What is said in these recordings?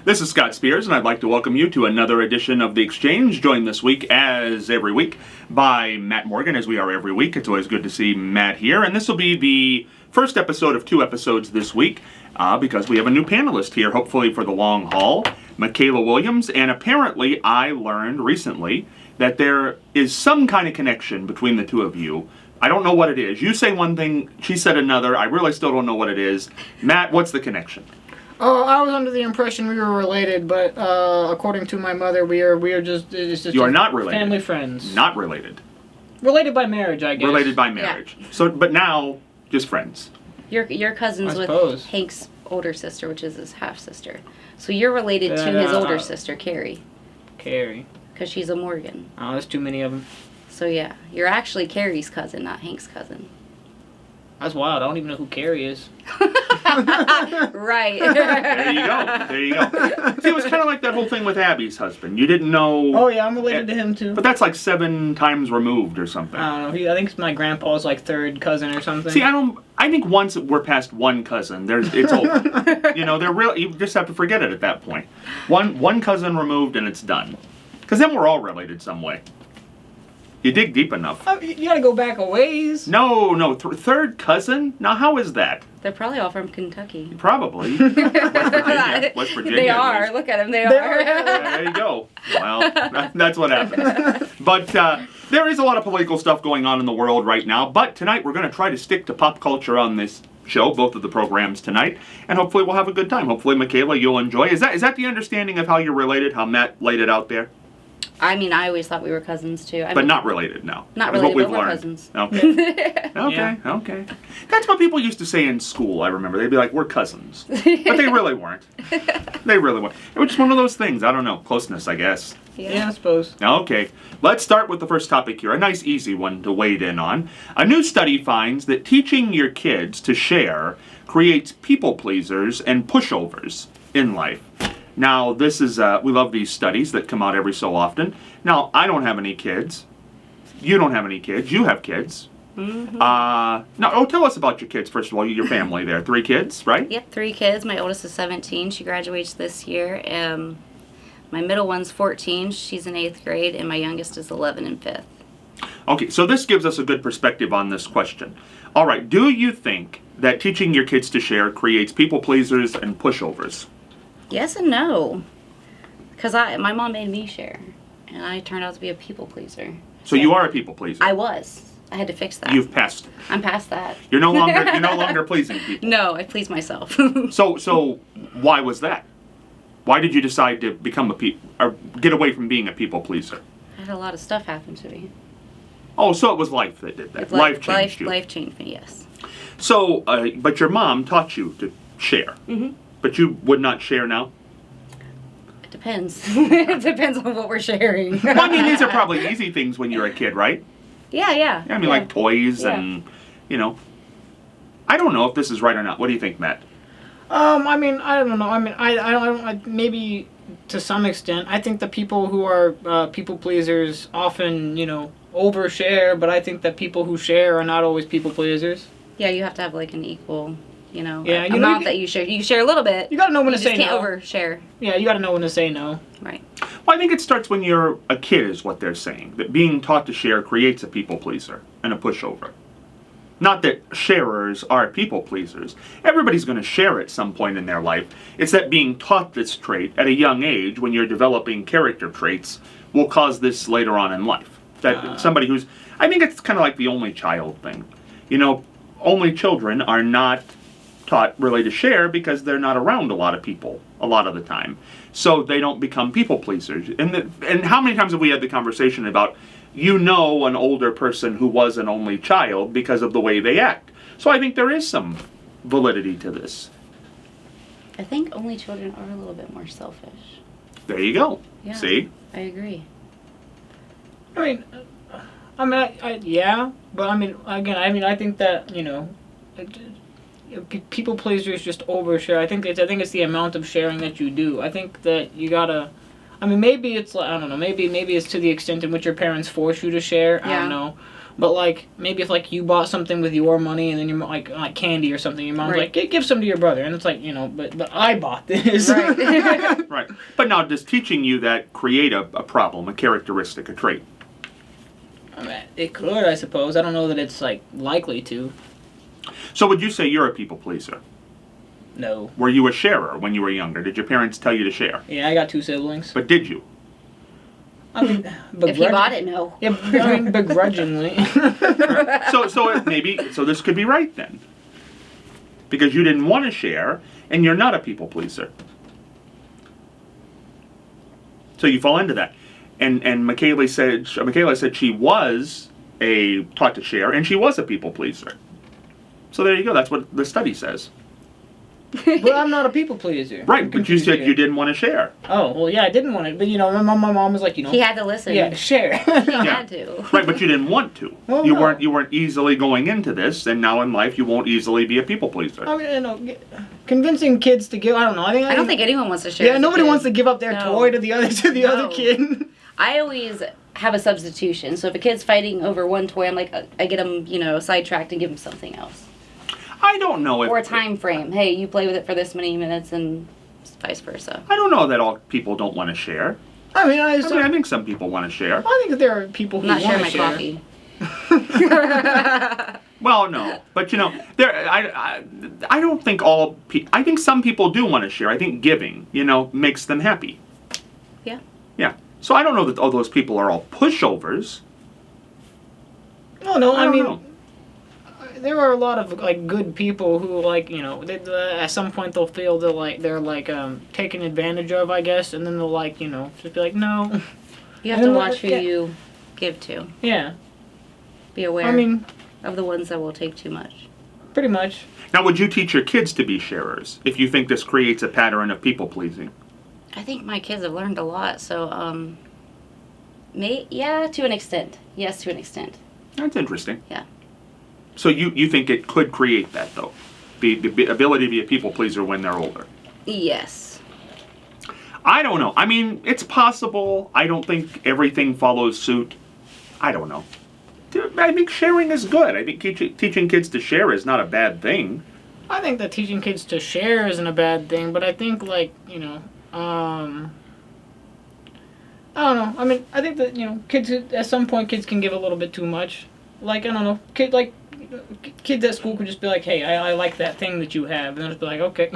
This is Scott Spears, and I'd like to welcome you to another edition of The Exchange, joined this week, as every week, by Matt Morgan, as we are every week. It's always good to see Matt here, and this will be the first episode of 2 episodes this week, because we have a new panelist here, hopefully for the long haul, Michaela Williams, and apparently I learned recently that there is some kind of connection between the two of you. I don't know what it is. You say one thing, she said another. I really still don't know what it is. Matt, what's the connection? Oh, I was under the impression we were related, but according to my mother, we are just it's just You are not related. Family friends. Not related. Related by marriage, I guess. Related by marriage. Yeah. So, but now just friends. You're cousins with Hank's older sister, which is his half sister. So you're related to his older sister, Carrie. Carrie. Because she's a Morgan. Oh, there's too many of them. So yeah, you're actually Carrie's cousin, not Hank's cousin. That's wild. I don't even know who Carrie is. Right. There you go. See, it was kind of like that whole thing with Abby's husband. You didn't know... Oh, yeah, I'm related to him, too. But that's like 7 times removed or something. I don't know. I think my grandpa's like 3rd cousin or something. See, I think once we're past one cousin, it's over. You know, you just have to forget it at that point. One cousin removed and it's done. Because then we're all related some way. You dig deep enough. You gotta go back a ways. No, 3rd cousin? Now, how is that? They're probably all from Kentucky. Probably. West Virginia. They are. Look at them. They are. There you go. Well, that's what happens. But there is a lot of political stuff going on in the world right now. But tonight we're going to try to stick to pop culture on this show, both of the programs tonight. And hopefully we'll have a good time. Hopefully, Michaela, you'll enjoy. Is that the understanding of how you're related, how Matt laid it out there? I mean, I always thought we were cousins, too. But not related, no. Not related, but we're cousins. Okay. Okay. That's what people used to say in school, I remember. They'd be like, we're cousins. But they really weren't. They really weren't. It was just one of those things. I don't know. Closeness, I guess. Yeah, I suppose. Okay. Let's start with the first topic here. A nice, easy one to wade in on. A new study finds that teaching your kids to share creates people pleasers and pushovers in life. Now, this is, we love these studies that come out every so often. Now, I don't have any kids. You don't have any kids. You have kids. Mm-hmm. Now, tell us about your kids, first of all, your family there. 3 kids, right? Yep, 3 kids. My oldest is 17. She graduates this year. My middle one's 14. She's in 8th grade. And my youngest is 11 and 5th. Okay, so this gives us a good perspective on this question. All right, do you think that teaching your kids to share creates people pleasers and pushovers? Yes and no. Because my mom made me share. And I turned out to be a people pleaser. So you are a people pleaser? I was. I had to fix that. You've passed it. I'm past that. You're no longer pleasing people. No, I please myself. So why was that? Why did you decide to become or get away from being a people pleaser? I had a lot of stuff happen to me. Oh, so it was life that did that. Life changed you. Life changed me, yes. So, but your mom taught you to share. Mm-hmm. But you would not share now? It depends. It depends on what we're sharing. Well, I mean, these are probably easy things when you're a kid, right? Yeah. I mean, like toys and, I don't know if this is right or not. What do you think, Matt? I mean, I don't know. I mean, I don't, maybe to some extent. I think the people who are people pleasers often, overshare, but I think that people who share are not always people pleasers. Yeah, you have to have like an equal... yeah, amount that you share. You share a little bit. You gotta know when to say no. You just can't overshare. Yeah, you gotta know when to say no. Right. Well, I think it starts when you're a kid is what they're saying. That being taught to share creates a people pleaser and a pushover. Not that sharers are people pleasers. Everybody's going to share at some point in their life. It's that being taught this trait at a young age when you're developing character traits will cause this later on in life. That somebody who's... I think it's kind of like the only child thing. Only children are not taught really to share because they're not around a lot of people a lot of the time. So they don't become people pleasers. And how many times have we had the conversation about, an older person who was an only child because of the way they act. So I think there is some validity to this. I think only children are a little bit more selfish. There you go. Yeah, see? I agree. I think that, people pleasers just overshare. I think it's the amount of sharing that you do. I think that you gotta... maybe it's, I don't know, maybe it's to the extent in which your parents force you to share. I don't know. But like maybe if like you bought something with your money and then you're like candy or something, your mom's like, give some to your brother, and it's like, you know, but I bought this. Right. Right. But now, does teaching you that create a problem, a characteristic, a trait? I mean, it could, I suppose. I don't know that it's like likely to. So would you say you're a people pleaser? No. Were you a sharer when you were younger? Did your parents tell you to share? Yeah, I got 2 siblings. But did you? I mean, If he bought it, no. Yeah, I mean, begrudgingly. So this could be right then. Because you didn't want to share, and you're not a people pleaser. So you fall into that. And Michaela said she was taught to share, and she was a people pleaser. So there you go. That's what the study says. But I'm not a people pleaser. Right, but you said you didn't want to share. Oh, well, yeah, I didn't want it. But, you know, my mom was like, you know. He had to listen. Yeah, share. He had to. Right, but you didn't want to. Well, you no. weren't easily going into this, and now in life you won't easily be a people pleaser. I mean, you know, convincing kids to give, I don't know. I don't think anyone wants to share. Yeah, nobody wants to give up their No. toy to the other kid. I always have a substitution. So if a kid's fighting over one toy, I'm like, I get them, you know, sidetracked and give them something else. I don't know if... Or a time frame. Hey, you play with it for this many minutes and vice versa. I don't know that all people don't want to share. I mean, I think some people want to share. I think that there are people who I'm not want sharing to my share. coffee. Well, no, but you know, I don't think I think some people do want to share. I think giving, you know, makes them happy. Yeah. Yeah. So I don't know that all those people are all pushovers. No, I don't mean, know. there are a lot of like good people who like, you know, at some point they'll feel they're taken advantage of, I guess, and then they'll like, you know, just be like, no. You have to watch who you give to. Yeah. Be aware of the ones that will take too much. Pretty much. Now, would you teach your kids to be sharers if you think this creates a pattern of people pleasing? I think my kids have learned a lot, so yeah, to an extent. Yes, to an extent. That's interesting. Yeah. So you think it could create that, though? The ability to be a people pleaser when they're older? Yes. I don't know. I mean, it's possible. I don't think everything follows suit. I don't know. I think sharing is good. I think teaching kids to share is not a bad thing. I think that teaching kids to share isn't a bad thing, but I think, like, you know, I don't know. I mean, I think that, you know, kids, at some point, kids can give a little bit too much. Like, I don't know, kids at school could just be like, hey, I like that thing that you have, and they'll just be like, okay.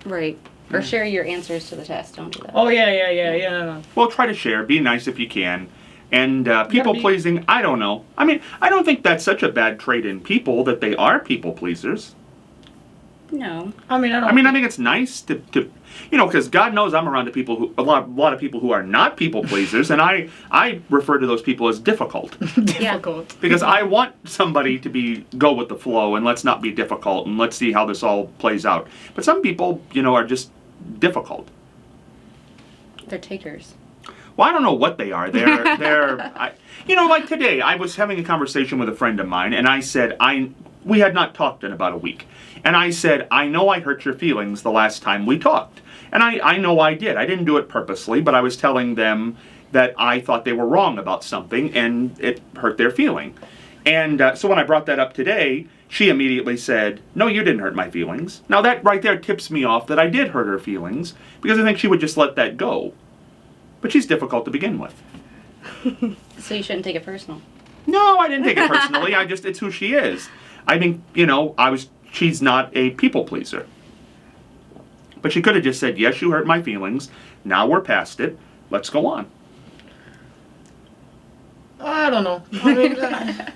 Right. Or share your answers to the test. Don't do that. Oh, yeah. No. Well, try to share. Be nice if you can. And people pleasing, I don't know. I mean, I don't think that's such a bad trait in people that they are people pleasers. No. I mean, I think it's nice to you know, because God knows I'm around a lot of people who are not people pleasers, and I refer to those people as difficult. difficult. Because I want somebody to go with the flow, and let's not be difficult, and let's see how this all plays out. But some people, you know, are just difficult. They're takers. Well, I don't know what they are. You know, like today, I was having a conversation with a friend of mine, and I said, we had not talked in about a week. And I said, I know I hurt your feelings the last time we talked. And I know I did. I didn't do it purposely, but I was telling them that I thought they were wrong about something, and it hurt their feeling. And so when I brought that up today, she immediately said, no, you didn't hurt my feelings. Now that right there tips me off that I did hurt her feelings, because I think she would just let that go. But she's difficult to begin with. So you shouldn't take it personal. No, I didn't take it personally. It's who she is. I think, you know, she's not a people pleaser. But she could have just said, yes, you hurt my feelings. Now we're past it. Let's go on. I don't know. I mean, I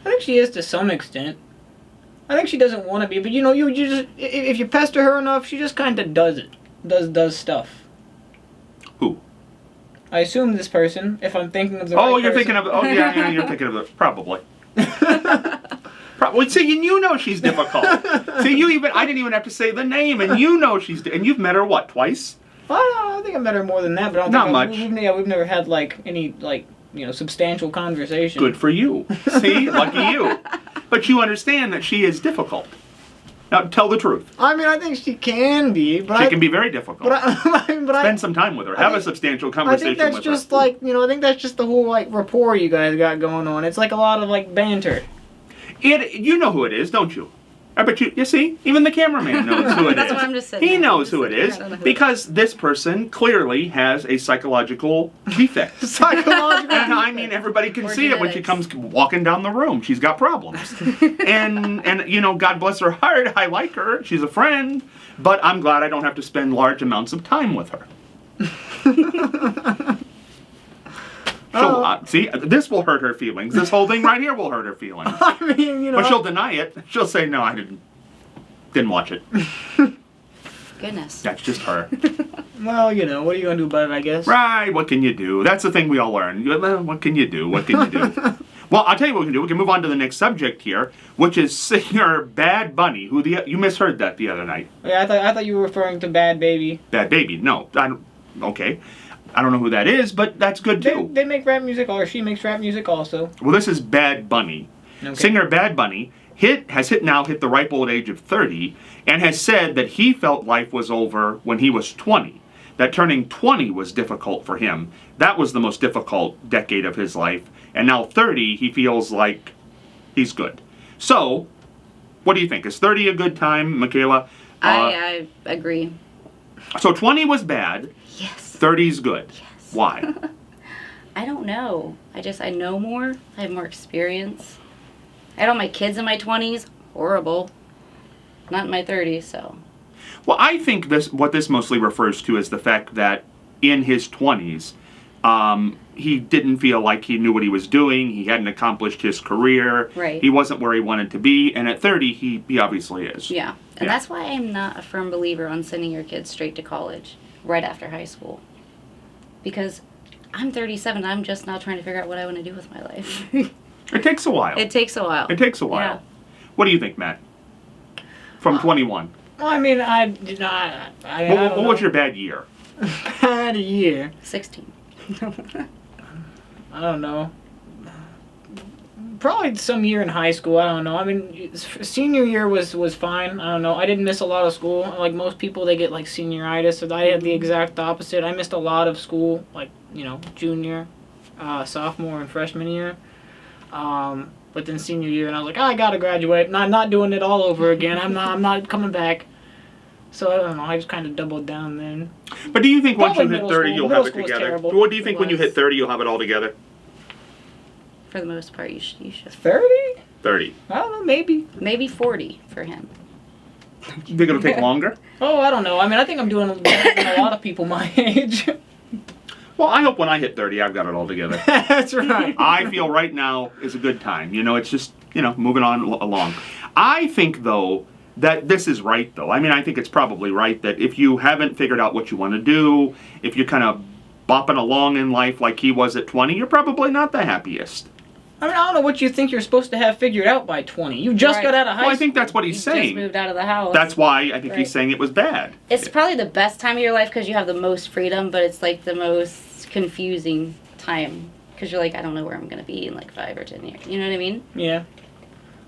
think she is to some extent. I think she doesn't want to be, but you know, you just, if you pester her enough, she just kind of does it. Does stuff. Who? I assume this person, if I'm thinking of the Oh, right you're person. thinking of, oh yeah, you're thinking of it, probably. Probably. See, you know she's difficult. See, I didn't even have to say the name, and you know and you've met her, what, twice? Well, I think I met her more than that, but I don't Not think much. We've never had, like, any, like, you know, substantial conversation. Good for you. See, lucky you. But you understand that she is difficult. Now, tell the truth. I mean, I think she can be, but She can be very difficult. but Spend some time with her. Have a substantial conversation I think that's with just her. like, I think that's just the whole like rapport you guys got going on. It's like a lot of like banter. You know who it is, don't you? I bet you see, even the cameraman knows who it is. That's what I'm just saying. He knows who it is because this person clearly has a psychological defect. Psychological. And I mean, everybody can Or see it when she genetics. comes walking down the room. She's got problems. and God bless her heart, I like her. She's a friend. But I'm glad I don't have to spend large amounts of time with her. See, this will hurt her feelings. This whole thing right here will hurt her feelings. I mean, But she'll deny it. She'll say, no, I didn't watch it. Goodness. That's just her. Well, what are you gonna do about it? I guess. Right, what can you do? That's the thing we all learn. What can you do? What can you do? Well, I'll tell you what we can do. We can move on to the next subject here, which is singer Bad Bunny, who you misheard that the other night. Yeah, I thought you were referring to Bad Baby. Bad Baby. No, I don't. Okay. I don't know who that is, but that's good too. They make rap music, or she makes rap music also. Well, this is Bad Bunny. Okay. Singer Bad Bunny has hit the ripe old age of 30 and has said that he felt life was over when he was 20. That turning 20 was difficult for him. That was the most difficult decade of his life. And now 30, he feels like he's good. So, what do you think? Is 30 a good time, Michaela? I agree. So 20 was bad. Yes. 30's good. Yes. Why? I don't know. I know more. I have more experience. I had all my kids in my 20s. Horrible. Not in my 30s, so. Well, I think what this mostly refers to is the fact that in his 20s, he didn't feel like he knew what he was doing. He hadn't accomplished his career. Right. He wasn't where he wanted to be. And at 30, he obviously is. Yeah. And that's why I'm not a firm believer on sending your kids straight to college right after high school. Because I'm 37. I'm just now trying to figure out what I want to do with my life. It takes a while. It takes a while. It takes a while. Yeah. What do you think, Matt? From 21. Well, I mean, I don't What know. was your bad year? Bad year? 16. I don't know. Probably some year in high school. I don't know. I mean, senior year was fine. I don't know. I didn't miss a lot of school. Like most people, they get like senioritis. So I had the exact opposite. I missed a lot of school, like junior, sophomore, and freshman year. But then senior year, and I was like, I gotta graduate. I'm not doing it all over again. I'm not coming back. So I don't know. I just kind of doubled down then. But do you think once you Probably hit middle 30, school. you'll Middle have it school was together? terrible. What do you think It when you was. hit 30, you'll have it all together? For the most part, you should. 30? 30. I don't know. Maybe. Maybe 40 for him. You think it'll take longer? Oh, I don't know. I mean, I think I'm doing better than a lot of people my age. Well, I hope when I hit 30, I've got it all together. That's right. I feel right now is a good time. It's just, moving on along. I think, though, that this is right, though. I mean, I think it's probably right that if you haven't figured out what you want to do, if you're kind of bopping along in life like he was at 20, you're probably not the happiest. I mean, I don't know what you think you're supposed to have figured out by 20. You just Right. got out of high Well, school. I think that's what he's Just saying. moved out of the house. That's why I think Right. he's saying it was bad. It's probably the best time of your life because you have the most freedom, but it's like the most confusing time because you're like, I don't know where I'm going to be in like 5 or 10 years. You know what I mean? Yeah.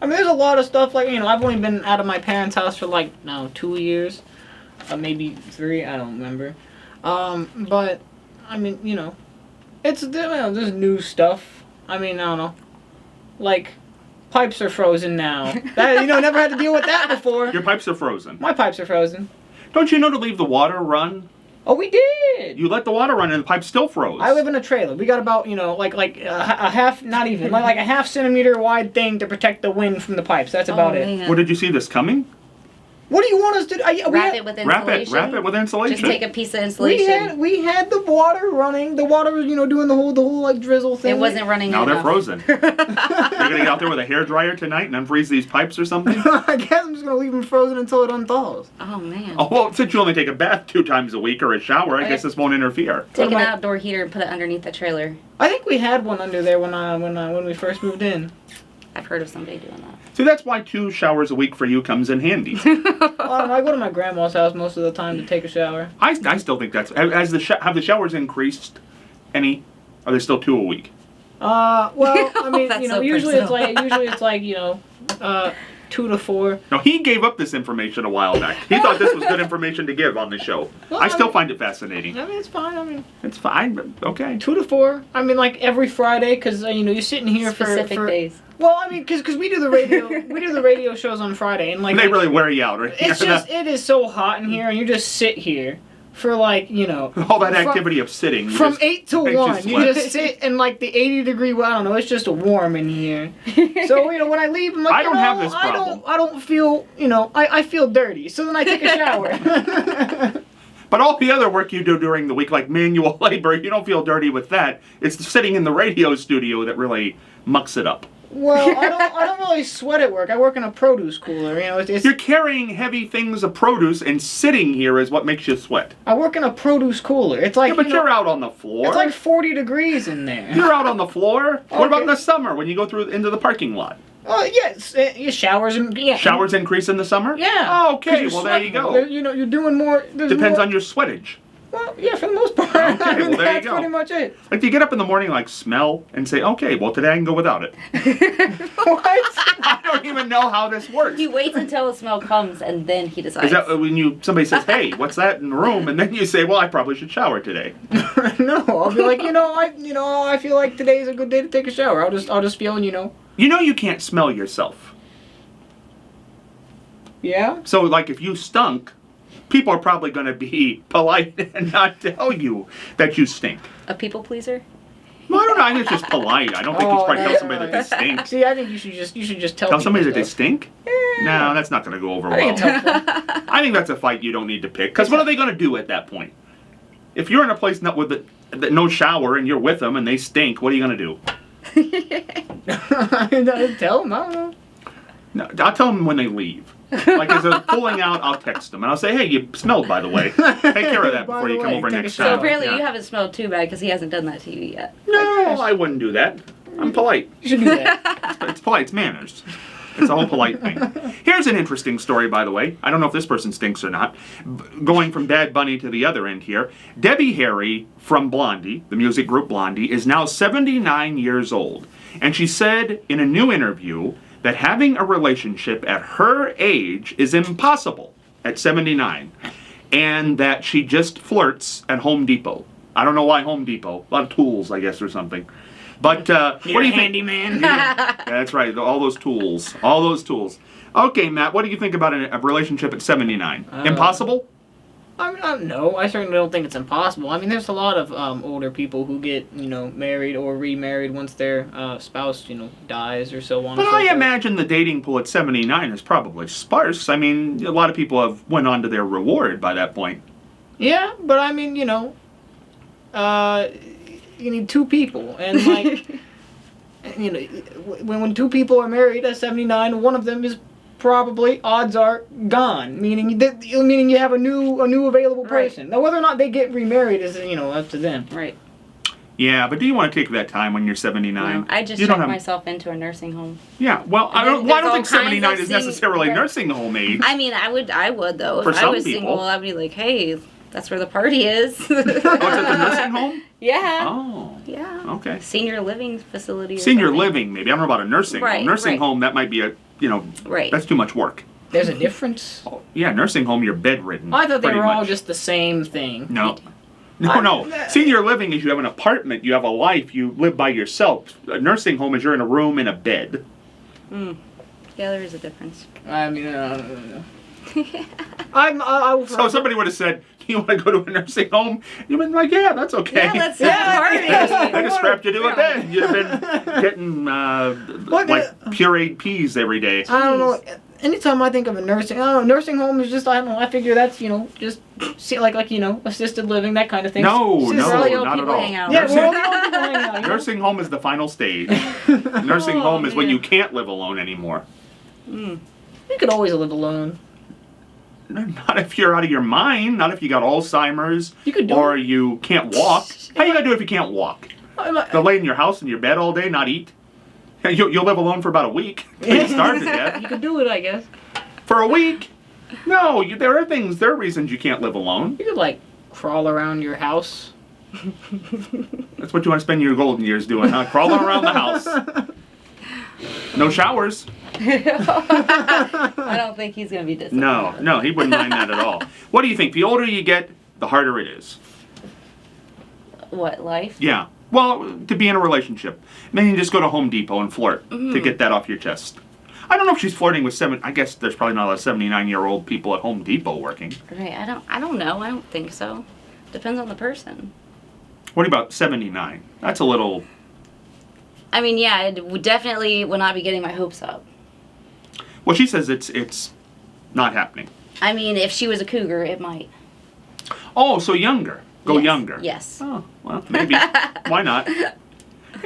I mean, there's a lot of stuff, like, I've only been out of my parents' house for, like, 2 years. Maybe 3, I don't remember. But, I mean, it's, there's new stuff. I mean, I don't know. Like, pipes are frozen now. That, never had to deal with that before. Your pipes are frozen. My pipes are frozen. Don't you know to leave the water run? Oh, we did! You let the water run and the pipe still froze. I live in a trailer. We got about, like a half, not even, like a half centimeter wide thing to protect the wind from the pipes. That's about it. Man. Well, did you see this coming? What do you want us to do? Wrap it with Wrap insulation. it with insulation. Just take a piece of insulation. We had the water running. The water was, doing the whole like drizzle thing. It wasn't running Now they're enough. frozen. You're gonna get out there with a hairdryer tonight and unfreeze these pipes or something? I guess I'm just gonna leave them frozen until it unthaws. Oh, man. Oh, well, since you only take a bath 2 times a week or a shower, I Okay. guess this won't interfere. Take an What am I- outdoor heater and put it underneath the trailer. I think we had one under there when we first moved in. I've heard of somebody doing that. See, that's why 2 showers a week for you comes in handy. I go to my grandma's house most of the time to take a shower. I still think that's... Have the showers increased any? Are there still 2 a week? Well, I mean, That's so usually it's personal. like 2 to 4. No, he gave up this information a while back. He thought this was good information to give on the show. Well, I still find it fascinating. I mean, it's fine. I mean, It's fine, but okay. 2 to 4. I mean, like every Friday, because you're sitting here Specific for days. Well, I mean, because we do the radio shows on Friday, and like They really wear you out, right? it's just it is so hot in here, and you just sit here for like all that activity of sitting. From just 8 to makes 1, you sweat. just sit in like the 80-degree. Well, I don't know. It's just warm in here. So when I leave, I'm like, I don't have this problem. I don't feel. I feel dirty. So then I take a shower. But all the other work you do during the week, like manual labor, you don't feel dirty with that. It's the sitting in the radio studio that really mucks it up. Well, I don't really sweat at work. I work in a produce cooler. You're carrying heavy things of produce, and sitting here is what makes you sweat. I work in a produce cooler. It's like Yeah, but you're out on the floor. It's like 40 degrees in there. You're out on the floor. Okay. What about in the summer when you go into the parking lot? Oh yes, showers and Showers increase in the summer? Yeah. Oh, 'Cause okay. you're Well, there you sweating go. more. You're doing more. Depends on your sweatage. Well, yeah, for the most part. Okay, I mean, well, there you that's go. pretty much it. Like, do you get up in the morning, like, smell and say, okay, well, today I can go without it? What? I don't even know how this works. He waits until the smell comes and then he decides. Is that when somebody says, hey, what's that in the room? And then you say, well, I probably should shower today. No, I'll be like, I feel like today's a good day to take a shower. I'll just feel, You can't smell yourself. Yeah. So, like, if you stunk, people are probably going to be polite and not tell you that you stink. A people pleaser? Well, I don't know. I think it's just polite. I don't think you should probably tell somebody that they stink. See, I think you should just tell Tell people somebody that they stuff. stink? No, that's not going to go over I think well. it's helpful. I think that's a fight you don't need to pick. Because what are they going to do at that point? If you're in a place with no shower and you're with them and they stink, what are you going to do? Tell them. I don't know. No, I'll tell them when they leave. Like as they're pulling out, I'll text them and I'll say, "Hey, you smelled, by the way. Take care of that By before the you come way, over take a next shower. So time." apparently Yeah. you haven't smelled too bad because he hasn't done that to you yet. No, I wouldn't do that. I'm polite. You should do that. It's polite. It's manners. It's a whole polite thing. Here's an interesting story, by the way. I don't know if this person stinks or not. Going from Bad Bunny to the other end here, Debbie Harry from Blondie, the music group Blondie, is now 79 years old. And she said in a new interview that having a relationship at her age is impossible at 79, and that she just flirts at Home Depot. I don't know why Home Depot. A lot of tools, I guess, or something. But what do you think? Handyman. Yeah, that's right. All those tools. All those tools. Okay, Matt, what do you think about a relationship at 79? Impossible? I mean, no, I certainly don't think it's impossible. I mean, there's a lot of older people who get, married or remarried once their spouse, dies or so on. But and so I forth. imagine the dating pool at 79 is probably sparse. I mean, a lot of people have went on to their reward by that point. Yeah, but I mean, you need two people, and like, when two people are married at 79, one of them is probably, odds are, gone. Meaning you have a new available Right. person. Now, whether or not they get remarried is up to them. Right. Yeah, but do you want to take that time when you're 79? No, I just You checked don't have- myself into a nursing home. Yeah, well, I don't there's all think kinds 79 of is things- necessarily right. nursing home age. I mean, I would though. For If I some was people. single, I'd be like, hey, that's where the party is. Oh, it's at the nursing home? Yeah. Oh, Yeah. okay. Senior living facility. Or Senior something. living, maybe. I don't know about a nursing home. Right, Nursing right. home, that might be Right. that's too much work. There's a difference. Oh, yeah, nursing home, you're bedridden. I thought they pretty were all much. just the same thing. No. No. Senior living is you have an apartment, you have a life, you live by yourself. A nursing home is you're in a room in a bed. Yeah, there is a difference. I mean, I don't know. I So if somebody would have said, "Do you want to go to a nursing home?" You'd been like, "Yeah, that's okay." Yeah, let's Yeah. party. I just strapped you to a bed. You'd have been getting pureed peas every day. I don't know. Anytime I think of a nursing home is just, I don't know, I figure that's, just like assisted living, that kind of thing. No, It's just no, like- old not at people all. hang out. Yeah, Nursing, we're all the old people hanging out, nursing home is the final stage. Nursing home is when you can't live alone anymore. You could always live alone. Not if you're out of your mind. Not if you got Alzheimer's You could do or it. you can't walk. How you gonna do it if you can't walk? To lay in your house in your bed all day, not eat? You'll live alone for about a week till you starve to death. You could do it, I guess. For a week? No, there are reasons you can't live alone. You could, crawl around your house. That's what you want to spend your golden years doing, huh? Crawling around the house. No showers. I don't think he's gonna be disappointed. No, he wouldn't mind that at all. What do you think? The older you get, the harder it is. What, life? Yeah. Well, to be in a relationship. Then you just go to Home Depot and flirt to get that off your chest. I don't know if she's flirting with I guess there's probably not a lot of 79-year-old people at Home Depot working. Right, I don't know. I don't think so. Depends on the person. What about 79? That's a little... I mean, yeah, it would definitely will not be getting my hopes up. Well, she says it's not happening. I mean, if she was a cougar, it might. Oh, so younger. Go Yes. younger. Yes. Oh, well, maybe. Why not?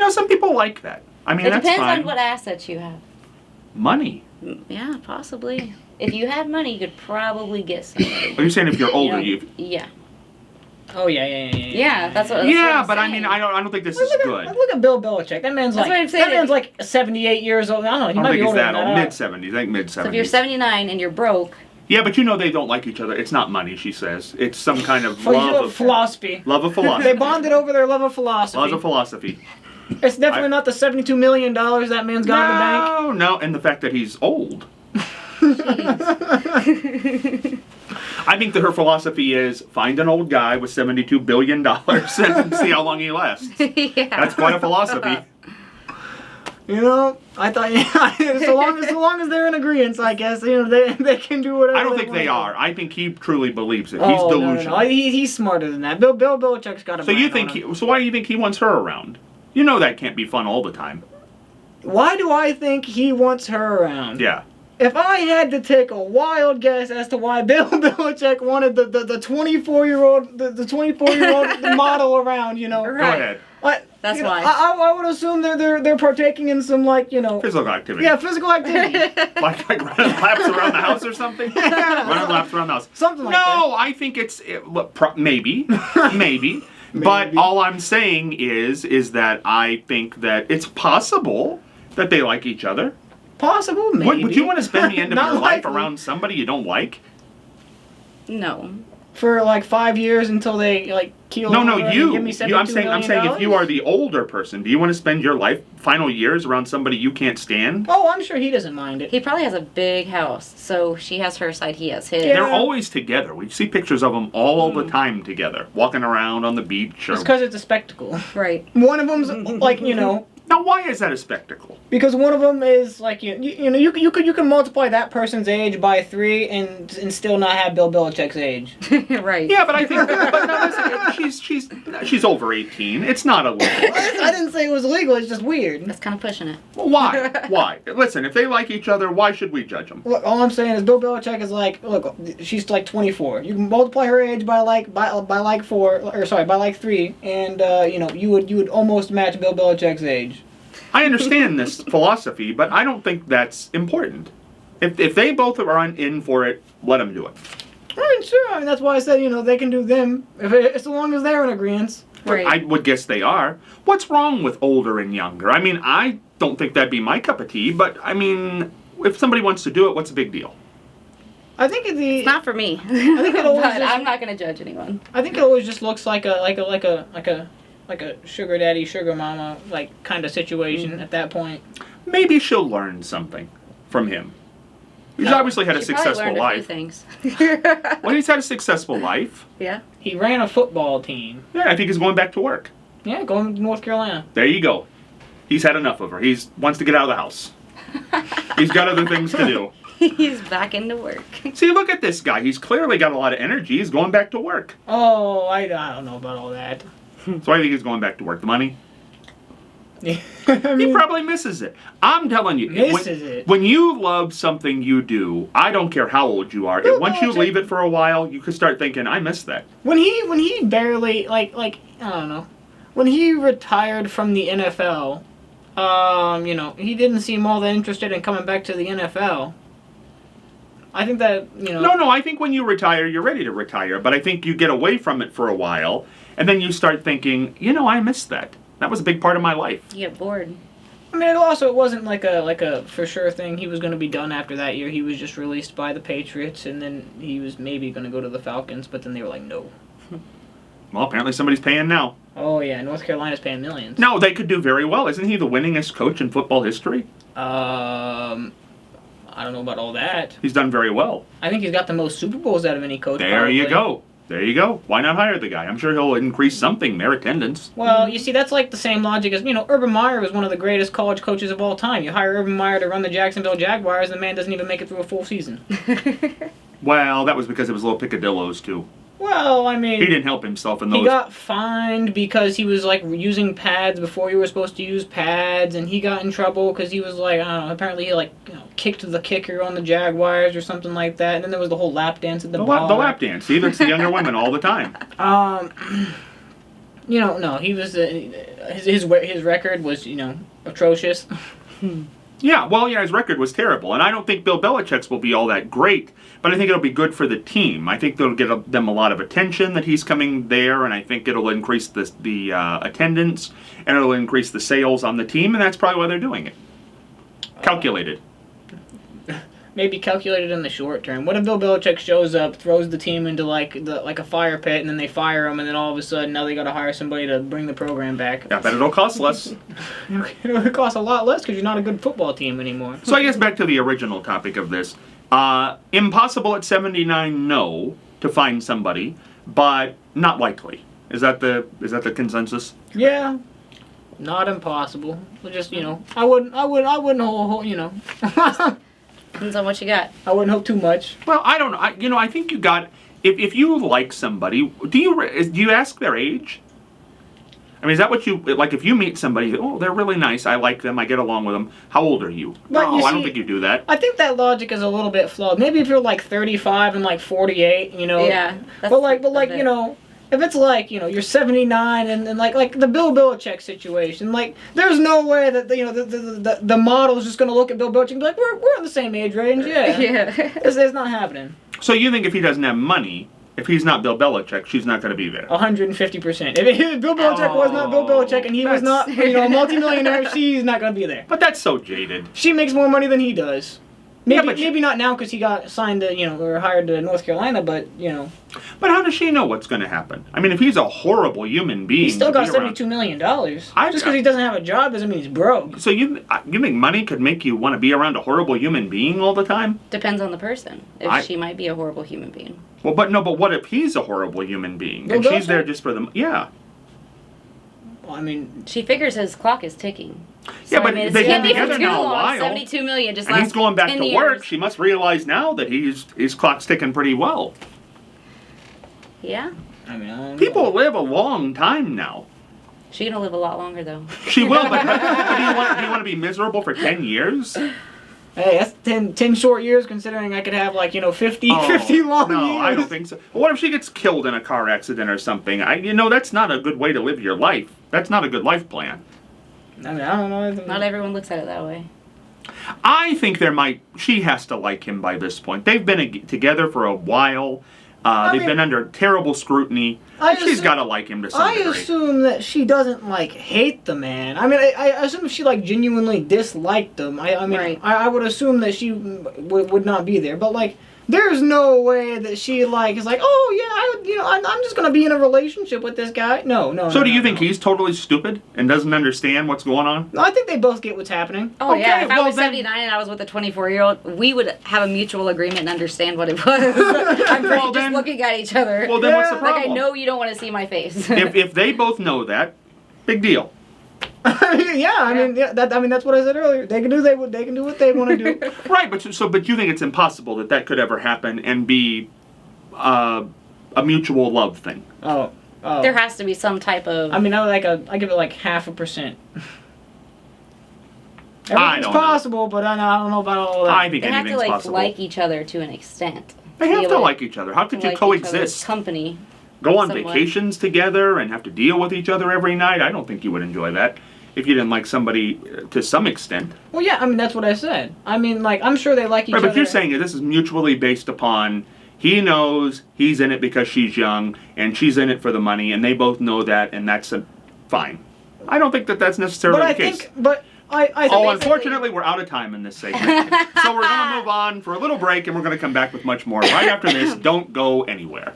Some people like that. I mean, It that's depends fine. on what assets you have. Money. Yeah, possibly. If you had money, you could probably get somebody. Are you saying if you're older, Yeah. Oh yeah. Yeah, that's what. Yeah, I'm but I saying. mean, I don't think this is good. Look at Bill Belichick. That man's That's what I'm saying. that man's like 78 years old. I don't know. He I don't might think be it's older that than old. that. Mid-70s. I think mid-70s. So if you're 79 and you're broke, Yeah, but they don't like each other. It's not money, she says. It's some kind of Philosophy. love of They philosophy. bonded over their love of philosophy. Love of philosophy. It's definitely not the $72 million that man's got in the bank. No, and the fact that he's old. I think that her philosophy is find an old guy with $72 billion and see how long he lasts. yeah. That's quite a philosophy. I thought so long as they're in agreement, I guess they can do whatever. I don't think want they to do. are. I think he truly believes it. Oh, He's no, delusional. no. He's smarter than that. Bill Belichick's got a. So you brain think on him. so why do you think he wants her around? You know that can't be fun all the time. Why do I think he wants her around? Yeah. If I had to take a wild guess as to why Bill Belichick wanted the 24-year-old the 24-year-old model around, Go ahead. That's why. I would assume they're partaking in some Physical activity. Yeah, physical activity. like running laps around the house or something? Running laps around the house. Something like that. No, I think maybe. Maybe. But all I'm saying is that I think that it's possible that they like each other. Possible, maybe. Would you want to spend the end of Not your life likely. around somebody you don't like? No. For 5 years until they keel No, over and you. give me I'm $72 saying million? if you are the older person, do you want to spend your final years around somebody you can't stand? Oh, I'm sure he doesn't mind it. He probably has a big house, so she has her side, he has his. Yeah. They're always together. We see pictures of them all the time together, walking around on the beach. It's because it's a spectacle. Right. One of them's Now, why is that a spectacle? because one of them is you can multiply that person's age by 3 and still not have Bill Belichick's age. Right. Yeah, but I think but no, listen, she's over 18. It's not illegal. I didn't say it was illegal. It's just weird. That's kind of pushing it. Well, why? Why? Listen, if they like each other, why should we judge them? Look, all I'm saying is Bill Belichick is look, she's 24. You can multiply her age by 3, and you would almost match Bill Belichick's age. I understand this philosophy, but I don't think that's important. If they both are in for it, let them do it. Right, sure. I mean, that's why I said they can do them as long as they're in agreement. Right. I would guess they are. What's wrong with older and younger? I mean, I don't think that'd be my cup of tea, but I mean, if somebody wants to do it, what's the big deal? I think It's not for me. I think it always but just- I'm not going to judge anyone. I think it always just looks like a sugar daddy, sugar mama kind of situation at that point. Maybe she'll learn something from him. He's obviously had a She probably successful learned a few life. things. Well, he's had a successful life. Yeah. He ran a football team. Yeah, I think he's going back to work. Yeah, going to North Carolina. There you go. He's had enough of her. He wants to get out of the house. He's got other things to do. He's back into work. See, look at this guy. He's clearly got a lot of energy. He's going back to work. Oh, I don't know about all that. So I think he's going back to work. The money? I He mean, probably misses it. I'm telling you. Misses it. When you love something you do, I don't care how old you are. Bill Once you Belichick- leave it for a while, you could start thinking, I miss that. when he barely I don't know, when he retired from the NFL, he didn't seem all that interested in coming back to the NFL. I think that No, I think when you retire, you're ready to retire. But I think you get away from it for a while, and then you start thinking, I miss that. That was a big part of my life. You get bored. I mean, it wasn't like a for sure thing. He was going to be done after that year. He was just released by the Patriots, and then he was maybe going to go to the Falcons, but then they were like, no. Well, apparently somebody's paying now. Oh yeah, North Carolina's paying millions. No, they could do very well. Isn't he the winningest coach in football history? I don't know about all that. He's done very well. I think he's got the most Super Bowls out of any coach. There probably. you go. There you go. Why not hire the guy? I'm sure he'll increase something, their attendance. Well, you see, that's like the same logic as, Urban Meyer was one of the greatest college coaches of all time. You hire Urban Meyer to run the Jacksonville Jaguars, the man doesn't even make it through a full season. Well, that was because it was little picadillos, too. Well, I mean... He didn't help himself in those. He got fined because he was, using pads before you were supposed to use pads, and he got in trouble because he was, I don't know, apparently he, kicked the kicker on the Jaguars or something like that, and then there was the whole lap dance at the bar. The lap dance. See, that's the younger women all the time. No, he was, his record was, atrocious. Yeah, his record was terrible, and I don't think Bill Belichick's will be all that great, but I think it'll be good for the team. I think they'll get them a lot of attention that he's coming there, and I think it'll increase the attendance, and it'll increase the sales on the team, and that's probably why they're doing it. Calculated. Maybe calculated in the short term. What if Bill Belichick shows up, throws the team into a fire pit, and then they fire him, and then all of a sudden now they got to hire somebody to bring the program back? Yeah, but it'll cost less. It'll cost a lot less because you're not a good football team anymore. So I guess back to the original topic of this. Impossible at 79, no, to find somebody, but not likely. Is that the consensus? Yeah. Not impossible. Just, I wouldn't Depends on what you got. I wouldn't hope too much. Well, I don't know. I think you got. If you like somebody, do you ask their age? I mean, is that what you like? If you meet somebody, they're really nice. I like them. I get along with them. How old are you? But No, I don't think you do that. I think that logic is a little bit flawed. Maybe if you're 35 and 48, Yeah. If it's you're 79 and the Bill Belichick situation, there's no way that the model's just gonna look at Bill Belichick and be like, we're in the same age range, yeah. Yeah. It's not happening. So you think if he doesn't have money, if he's not Bill Belichick, she's not going to be there? 150%. If Bill Belichick was not Bill Belichick and he was not a multimillionaire, she's not gonna be there. But that's so jaded. She makes more money than he does. Maybe, Yeah, but maybe not now because he got signed to, or hired to North Carolina, but, But how does she know what's going to happen? I mean, if he's a horrible human being, he's still got to be around- $72 million. Just because he doesn't have a job doesn't mean he's broke. So you think money could make you want to be around a horrible human being all the time? Depends on the person. She might be a horrible human being. Well, but what if he's a horrible human being Bill and she's Belichick? there just for the yeah? Well, I mean, She figures his clock is ticking. Yeah, but it they've can't been be for together too now a long. while. 72 million just And last he's going back 10 to years. work. She must realize now that his clock's ticking pretty well. Yeah. I don't know. People live a long time now. She's gonna live a lot longer though. She will, but do you want to be miserable for 10 years? Hey, that's 10 short years considering I could have 50 long no, years. I don't think so. Well, what if she gets killed in a car accident or something? That's not a good way to live your life. That's not a good life plan. I mean, I don't know. Not everyone looks at it that way. I think she has to like him by this point. They've been together for a while. They've been under terrible scrutiny. She's got to like him to some degree. I assume that she doesn't hate the man. I mean, I assume if she genuinely disliked him, Right. I would assume that she would not be there. But there's no way that she is oh yeah, I'm just gonna be in a relationship with this guy. No. So do you think he's totally stupid and doesn't understand what's going on? No, I think they both get what's happening. Oh yeah, Okay, if I well, was then- 79 and I was with a 24-year-old, we would have a mutual agreement and understand what it was. I'm pretty Well, just then- looking at each other. Well, then what's the Like I problem? know you don't want to see my face. If they both know that, big deal. That's what I said earlier. They can do what they want to do. Right, but you think it's impossible that could ever happen and be a mutual love thing? Oh. There has to be some type of. I mean, I give it 0.5%. I Everything's don't know. possible, but I don't know about all that. I think they have to anything's possible. like each other to an extent. They be have able to like each other. How could you like each other's coexist? company. Go on somewhat. vacations together and have to deal with each other every night? I don't think you would enjoy that if you didn't like somebody to some extent. Well, yeah, I mean, that's what I said. I mean, I'm sure they like each Right, other. but you're saying that this is mutually based upon he knows he's in it because she's young and she's in it for the money and they both know that and that's fine. I don't think that's necessarily the case. I think... Oh, unfortunately, we're out of time in this segment. So we're going to move on for a little break and we're going to come back with much more right after this. Don't go anywhere.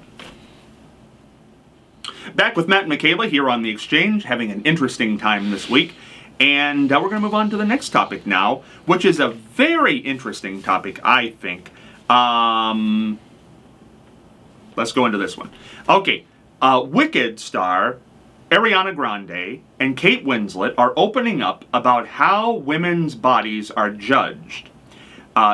Back with Matt and Michaela here on The Exchange, having an interesting time this week. And we're going to move on to the next topic now, which is a very interesting topic, I think. Let's go into this one. Okay, Wicked star Ariana Grande and Kate Winslet are opening up about how women's bodies are judged,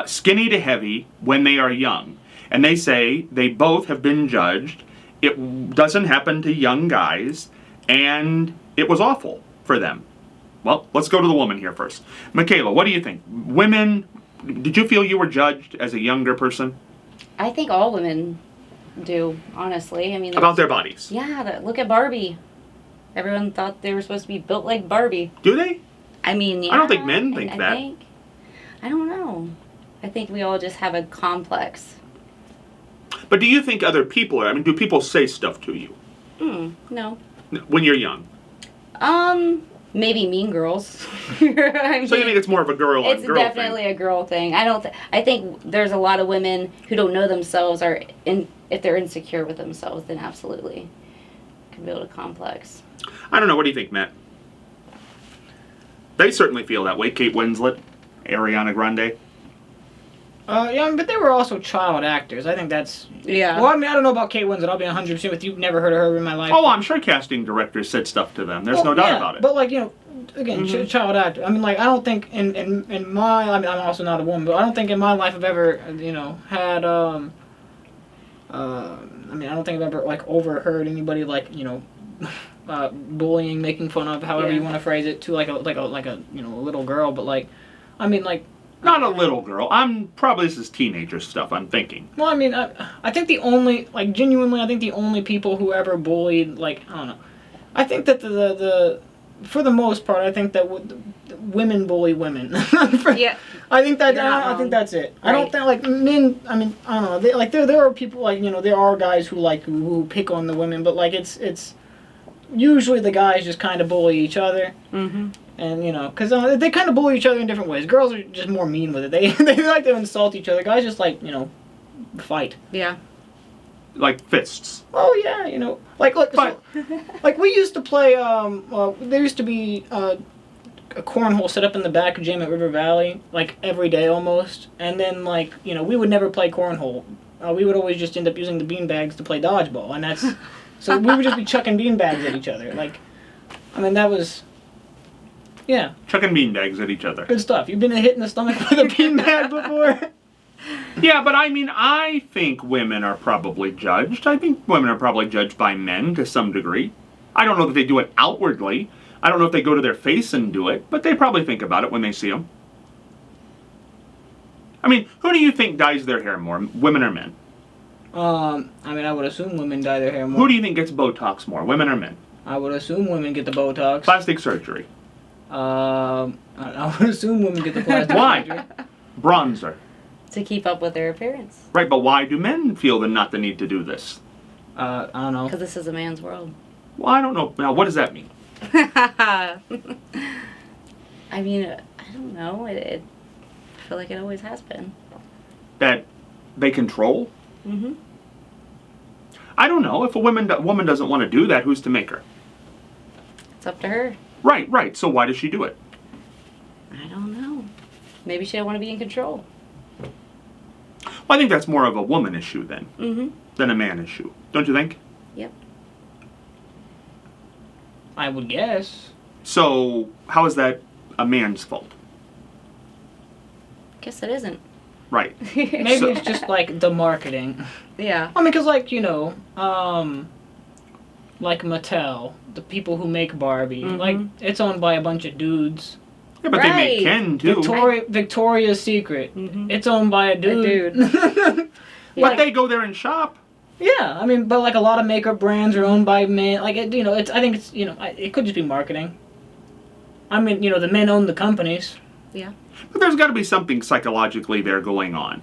skinny to heavy, when they are young. And they say they both have been judged. It doesn't happen to young guys, and it was awful for them. Well, let's go to the woman here first. Michaela, what do you think? Women, did you feel you were judged as a younger person? I think all women do, honestly. I mean, About their bodies? Yeah, look at Barbie. Everyone thought they were supposed to be built like Barbie. Do they? I mean, yeah. I don't think men think that. I don't know. I think we all just have a complex. But do you think other people are, I mean, do people say stuff to you? No. When you're young? Maybe Mean Girls. I mean, So you think it's more of a girl on it's girl definitely thing? a girl thing. I think there's a lot of women who don't know themselves, or if they're insecure with themselves, then absolutely can build a complex. I don't know. What do you think, Matt? They certainly feel that way. Kate Winslet, Ariana Grande. Yeah, but they were also child actors. I think that's... Yeah. Well, I mean, I don't know about Kate Winslet. I'll be 100% with you. Never heard of her in my life. Oh, I'm sure casting directors said stuff to them. There's no doubt about it. But, like, you know, again, child actor. I mean, like, I don't think in my... I mean, I'm also not a woman, but I don't think in my life I've ever, you know, had... I mean, I don't think I've ever, like, overheard anybody, like, you know... bullying, making fun of, however you want to phrase it, to like a you know, a little girl. But like, I mean, like, not a little girl. This is teenager stuff, I'm thinking. Well, I mean, I think the only, like, genuinely, I think the only people who ever bullied, like, I don't know, I think that the for the most part, I think that women bully women. Yeah. I think that I think that's it. Right. I don't think, like, men. I mean, I don't know. There are people, like, you know, there are guys who pick on the women, but like it's usually the guys just kind of bully each other. Mm-hmm. And, you know, because they kind of bully each other in different ways. Girls are just more mean with it. They like to insult each other. Guys just, like, you know, fight. Yeah. Like fists. Oh, yeah, you know. Like, look, so, like, we used to play, there used to be a cornhole set up in the back of gym at River Valley, like, every day almost. And then, like, you know, we would never play cornhole. We would always just end up using the beanbags to play dodgeball. And that's... So we would just be chucking beanbags at each other. Like, I mean, that was, yeah. Chucking beanbags at each other. Good stuff. You've been hit in the stomach with a beanbag before? Yeah, but I mean, I think women are probably judged. I think women are probably judged by men to some degree. I don't know that they do it outwardly. I don't know if they go to their face and do it, but they probably think about it when they see them. I mean, who do you think dyes their hair more, women or men? I mean, I would assume women dye their hair more. Who do you think gets Botox more, women or men? I would assume women get the Botox. Plastic surgery. I would assume women get the plastic Why? surgery. Bronzer. To keep up with their appearance. Right, but why do men feel not the need to do this? I don't know. Because this is a man's world. Well, I don't know. Now, what does that mean? I mean, I don't know. I feel like it always has been. That they control? Mm-hmm. I don't know. If a woman doesn't want to do that, who's to make her? It's up to her. Right. So why does she do it? I don't know. Maybe she don't want to be in control. Well, I think that's more of a woman issue then, than a man issue. Don't you think? Yep. I would guess. So how is that a man's fault? Guess it isn't. Right. Maybe it's just, like, the marketing. Yeah. I mean, because, like, you know, like Mattel, the people who make Barbie, like, it's owned by a bunch of dudes. Yeah, but they make Ken, too. Victoria's Secret, it's owned by a dude. But they go there and shop. Yeah, I mean, but, like, a lot of makeup brands are owned by men. Like, you know, I think it's, you know, it could just be marketing. I mean, you know, the men own the companies. Yeah. But there's got to be something psychologically there going on.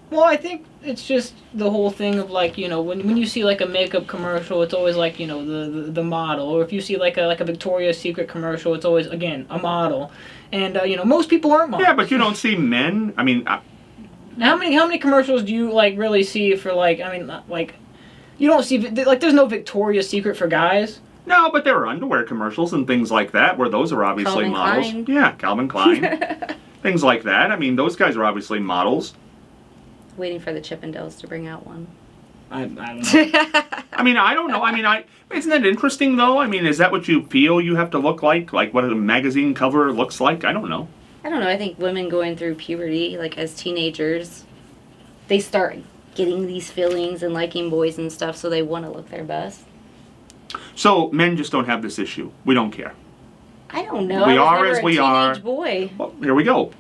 Well, I think it's just the whole thing of, like, you know, when you see, like, a makeup commercial, it's always, like, you know, the model. Or if you see, like a Victoria's Secret commercial, it's always, again, a model. And, you know, most people aren't models. Yeah, but you don't see men. I mean... How many commercials do you, like, really see for, like, I mean, like, you don't see, like, there's no Victoria's Secret for guys. No, but there are underwear commercials and things like that where those are obviously Calvin models. Klein. Yeah, Calvin Klein. Things like that. I mean, those guys are obviously models. Waiting for the Chippendales to bring out one. I don't know. I mean, I don't know. I mean, isn't that interesting though? I mean, is that what you feel you have to look like? Like what a magazine cover looks like? I don't know. I don't know. I think women going through puberty, like as teenagers, they start getting these feelings and liking boys and stuff, so they want to look their best. So men just don't have this issue. We don't care. I don't know. We I was are never as a we are. teenage boy. Well, here we go.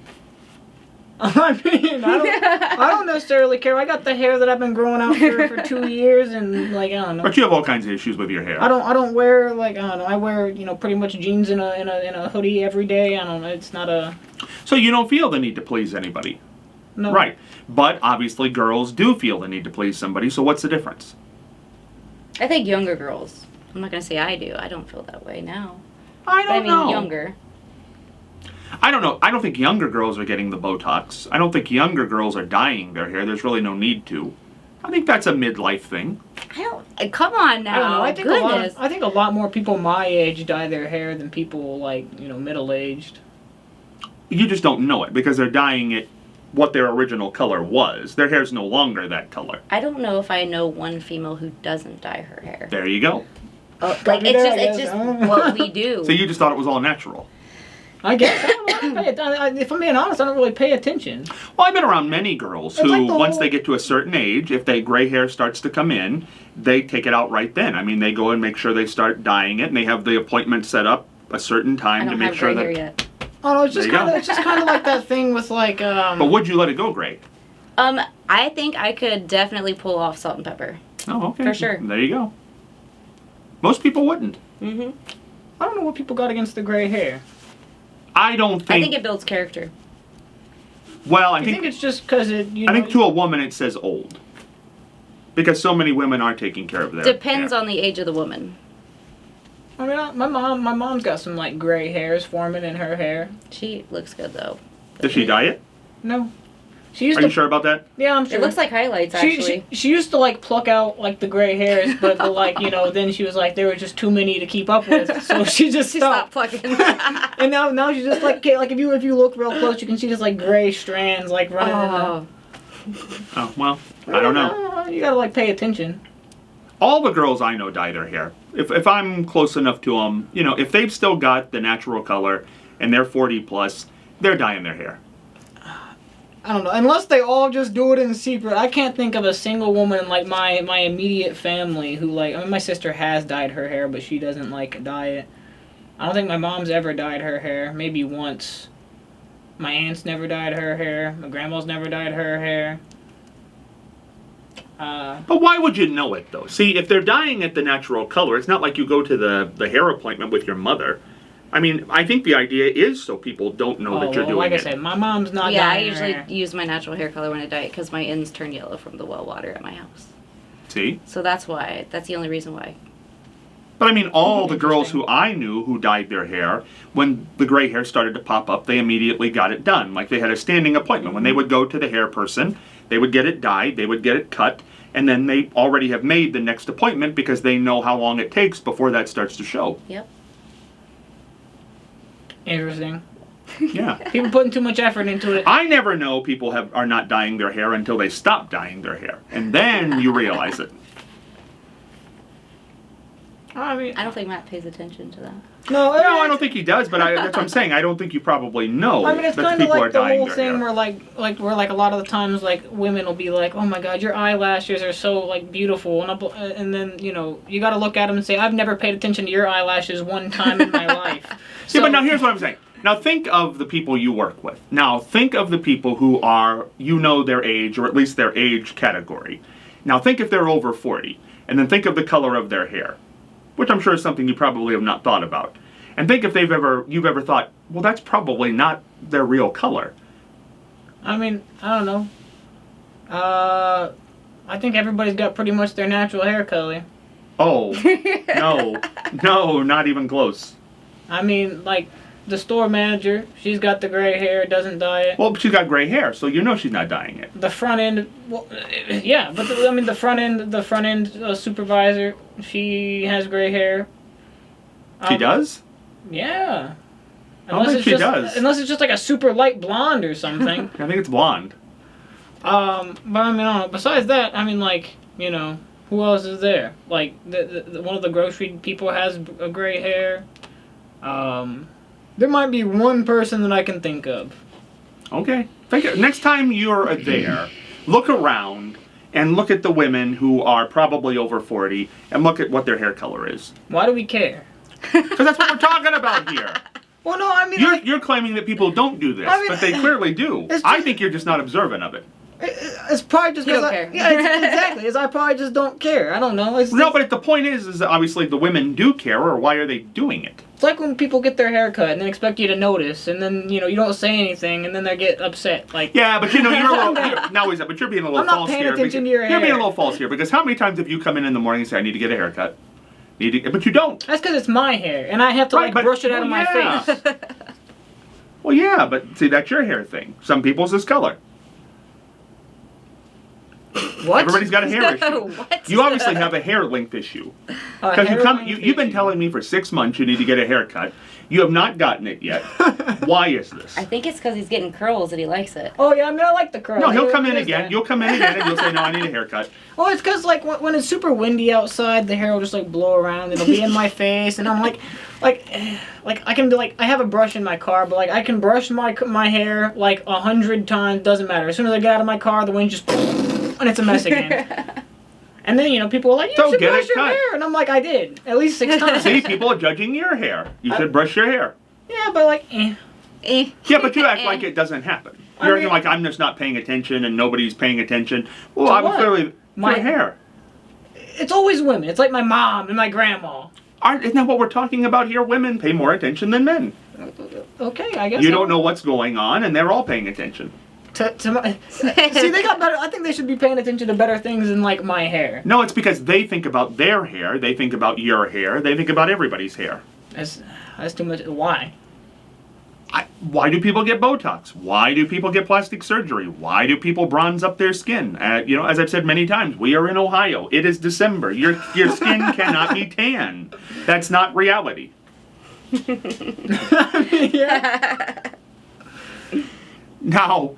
I mean, I don't necessarily care. I got the hair that I've been growing out for 2 years, and like I don't know. But you have all kinds of issues with your hair. I don't wear like I don't know. I wear pretty much jeans in a hoodie every day. I don't know. It's not a So you don't feel the need to please anybody. no. Right. But obviously girls do feel the need to please somebody. So what's the difference? I think younger girls. I'm not gonna say I do. I don't feel that way now. I But I don't mean, know. younger. I don't know. I don't think younger girls are getting the Botox. I don't think younger girls are dyeing their hair. There's really no need to. I think that's a midlife thing. I don't. Come on now. I don't know. I think Goodness. I think a lot more people my age dye their hair than people like middle aged. You just don't know it because they're dyeing it what their original color was. Their hair's no longer that color. I don't know if I know one female who doesn't dye her hair. There you go. Oh, like Probably it's there, I just guess. what we do. So you just thought it was all natural. I guess. If I'm being honest, I don't really pay attention. Well, I've been around many girls It's who, like the once whole- they get to a certain age, if they gray hair starts to come in, they take it out right then. I mean, they go and make sure they start dyeing it, and they have the appointment set up a certain I time to don't make have sure gray that. hair yet. Oh no, it's just There you kind of go. it's just kind of like that thing with like But would you let it go gray? I think I could definitely pull off salt and pepper. Oh, okay. For sure. There you go. Most people wouldn't. Mm-hmm. I don't know what people got against the gray hair. I don't think. I think it builds character. Well, I You think. think it's just because it? I think to a woman it says old. Because so many women are taking care of their Depends hair. on the age of the woman. I mean, my mom's got some like gray hairs forming in her hair. She looks good though. Does she dye it? No, she used Are to. you sure about that? Yeah, I'm sure. It looks like highlights actually. She used to like pluck out like the gray hairs, but like then she was like there were just too many to keep up with, so she just She stopped. stopped plucking. And now she's just like if you look real close, you can see just like gray strands like running. Oh, Oh, well, I don't know. You gotta like pay attention. All the girls I know dye their hair. If I'm close enough to them, if they've still got the natural color and they're 40 plus, they're dyeing their hair. I don't know. Unless they all just do it in secret. I can't think of a single woman in like my immediate family who my sister has dyed her hair, but she doesn't like dye it. I don't think my mom's ever dyed her hair. Maybe once. My aunt's never dyed her hair. My grandma's never dyed her hair. But why would you know it, though? See, if they're dyeing it the natural color, it's not like you go to the hair appointment with your mother. I mean, I think the idea is so people don't know that you're doing like I it. said, my mom's not yeah. I dyeing her usually hair. use my natural hair color when I dye it because my ends turn yellow from the well water at my house. See? So that's why. That's the only reason why. But I mean, all the girls who I knew who dyed their hair, when the gray hair started to pop up, they immediately got it done. Like they had a standing appointment. When they would go to the hair person, they would get it dyed, they would get it cut, and then they already have made the next appointment because they know how long it takes before that starts to show. Yep. Interesting. Yeah. People putting too much effort into it. I never know people are not dyeing their hair until they stop dyeing their hair. And then you realize it. I mean, I don't think Matt pays attention to that. no, No, I don't think he does, but that's what I'm saying. I don't think you probably know I mean, it's that kind of people are like the dyeing whole their thing hair. where like a lot of the times like women will be like, oh my god, your eyelashes are so like beautiful, and then you got to look at them and say, I've never paid attention to your eyelashes one time in my life. See, but now here's what I'm saying. Now think of the people you work with. Now think of the people who are, their age, or at least their age category. Now think if they're over 40, and then think of the color of their hair, which I'm sure is something you probably have not thought about. And think if you've ever thought, well, that's probably not their real color. I mean, I don't know. I think everybody's got pretty much their natural hair color. Oh, no, not even close. I mean, like the store manager, she's got the gray hair, doesn't dye it. Well, she's got gray hair, so she's not dyeing it. The front end, well, yeah, but the front end supervisor, she has gray hair. She does? Yeah. I don't think she does. Unless it's just like a super light blonde or something. I think it's blonde. But I mean, I don't know. Besides that, I mean, like, you know, who else is there? Like, one of the grocery people has a gray hair. There might be one person that I can think of. Okay. Next time you're there, look around and look at the women who are probably over 40 and look at what their hair color is. Why do we care? Because that's what we're talking about here. Well, no, I mean... You're claiming that people don't do this, but they clearly do. I think you're just not observant of it. It's probably just because care. Yeah, exactly. It's I probably just don't care. I don't know. No, but the point is obviously the women do care, or why are they doing it? It's like when people get their hair cut and they expect you to notice, and then you don't say anything, and then they get upset. Like, yeah, but you're a little but you're being a little I'm not false paying here. attention to your You're being a hair. little false here because how many times have you come in the morning and say I need to get a haircut? But you don't. That's because it's my hair, and I have to brush it out of my face. Well, yeah, but see that's your hair thing. Some people's is color. What? Everybody's got a hair issue. What? You obviously have a hair length issue. Because you've been telling me for 6 months you need to get a haircut. You have not gotten it yet. Why is this? I think it's because he's getting curls and he likes it. Oh yeah, I mean I like the curls. No, he'll come in again. You'll come in again and you'll say, no, I need a haircut. Well, it's because like when it's super windy outside, the hair will just like blow around. It'll be in my face, and I'm like I can do I have a brush in my car, but like I can brush my hair like 100 times. Doesn't matter. As soon as I get out of my car, the wind just and it's a mess again. And then people are like, you should brush your hair, and I'm like, I did at least 6 times. See, people are judging your hair. You should brush your hair. Yeah, but like, Yeah, but you act like it doesn't happen. You're acting like I'm just not paying attention and nobody's paying attention. Well, I'm clearly my hair. It's always women. It's like my mom and my grandma. Isn't that what we're talking about here? Women pay more attention than men. Okay, I guess. You don't know what's going on, and they're all paying attention. See, they got better. I think they should be paying attention to better things than like my hair. No, it's because they think about their hair. They think about your hair. They think about everybody's hair. That's too much. Why? Why do people get Botox? Why do people get plastic surgery? Why do people bronze up their skin? As I've said many times, we are in Ohio. It is December. Your skin cannot be tan. That's not reality. Yeah. Now,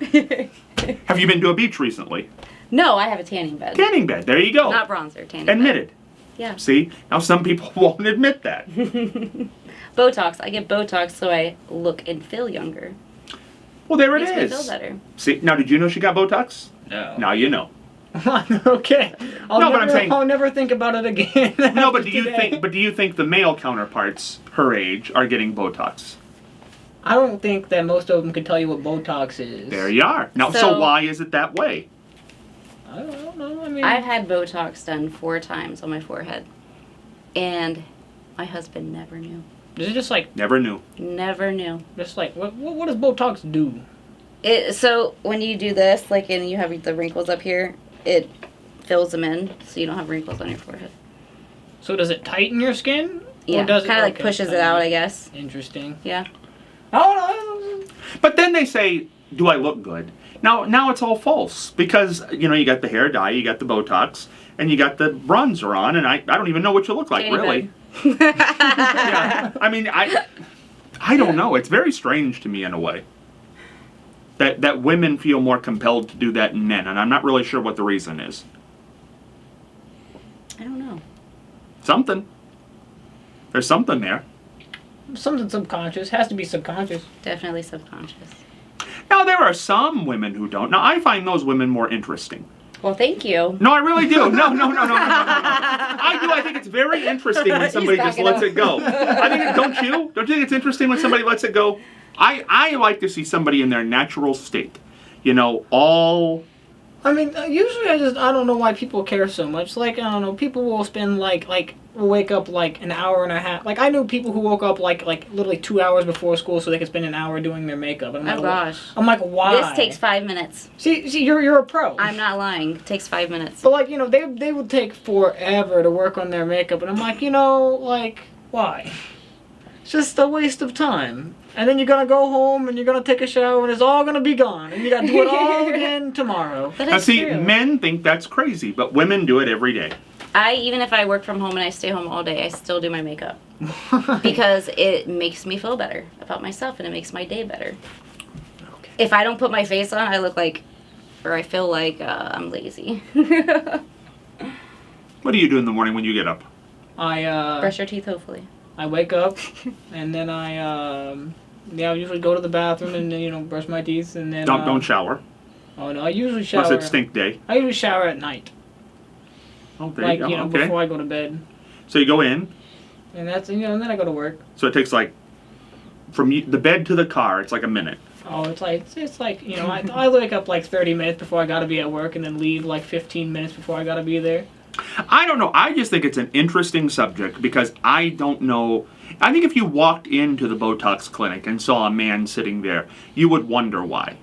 have you been to a beach recently? No, I have a tanning bed. Tanning bed. There you go. Not bronzer, tanning Admitted. bed. Yeah. See? Now some people won't admit that. Botox. I get Botox so I look and feel younger. Well, there it Makes me is. feel better. See? Now, did you know she got Botox? No. Now you know. Okay. I'll never think about it again. No, but do you think the male counterparts her age are getting Botox? I don't think that most of them could tell you what Botox is. There you are. Now, so why is it that way? I don't know. I mean, I've had Botox done 4 times on my forehead, and my husband never knew. Is it just like Never knew. Never knew. just like what does Botox do? So when you do this, and you have the wrinkles up here, it fills them in, so you don't have wrinkles on your forehead. So does it tighten your skin? Yeah, Or does kind of pushes it out, I guess. Interesting. Yeah. Oh no. But then they say, do I look good? Now it's all false because, you got the hair dye, you got the Botox, and you got the bronzer on, and I don't even know what you look like, Tanning really. Yeah. I mean, I don't know. It's very strange to me in a way. That women feel more compelled to do that than men, and I'm not really sure what the reason is. I don't know. Something. There's something there. Something subconscious. Has to be subconscious. Definitely subconscious. Now, there are some women who don't. Now, I find those women more interesting. Well, thank you. No, I really do. No. I do. I think it's very interesting when somebody just lets it go. Don't you? Don't you think it's interesting when somebody lets it go? I like to see somebody in their natural state. All... I mean, usually I don't know why people care so much. Like, I don't know, people will spend wake up an hour and a half. Like, I knew people who woke up like literally 2 hours before school so they could spend an hour doing their makeup. And Oh gosh. I'm like, why? This takes 5 minutes. See, you're a pro. I'm not lying. It takes 5 minutes. But they would take forever to work on their makeup, and I'm like, why? It's just a waste of time. And then you're gonna go home and you're gonna take a shower and it's all gonna be gone, and you gotta do it all again tomorrow. But Now, it's see, true. men think that's crazy, but women do it every day. Even if I work from home and I stay home all day, I still do my makeup. Because it makes me feel better about myself and it makes my day better. Okay. If I don't put my face on, I look like, or I feel like I'm lazy. What do you do in the morning when you get up? Brush your teeth, hopefully. I wake up and then I usually go to the bathroom and then, brush my teeth and then Don't shower. Oh no, I usually shower. Unless it's stink day. I usually shower at night. Oh, there you go. Okay. Before I go to bed. So you go in. And that's and then I go to work. So it takes like from the bed to the car, it's like a minute. Oh, it's like I wake up like 30 minutes before I gotta be at work, and then leave like 15 minutes before I gotta be there. I don't know. I just think it's an interesting subject because I don't know. I think if you walked into the Botox clinic and saw a man sitting there, you would wonder why.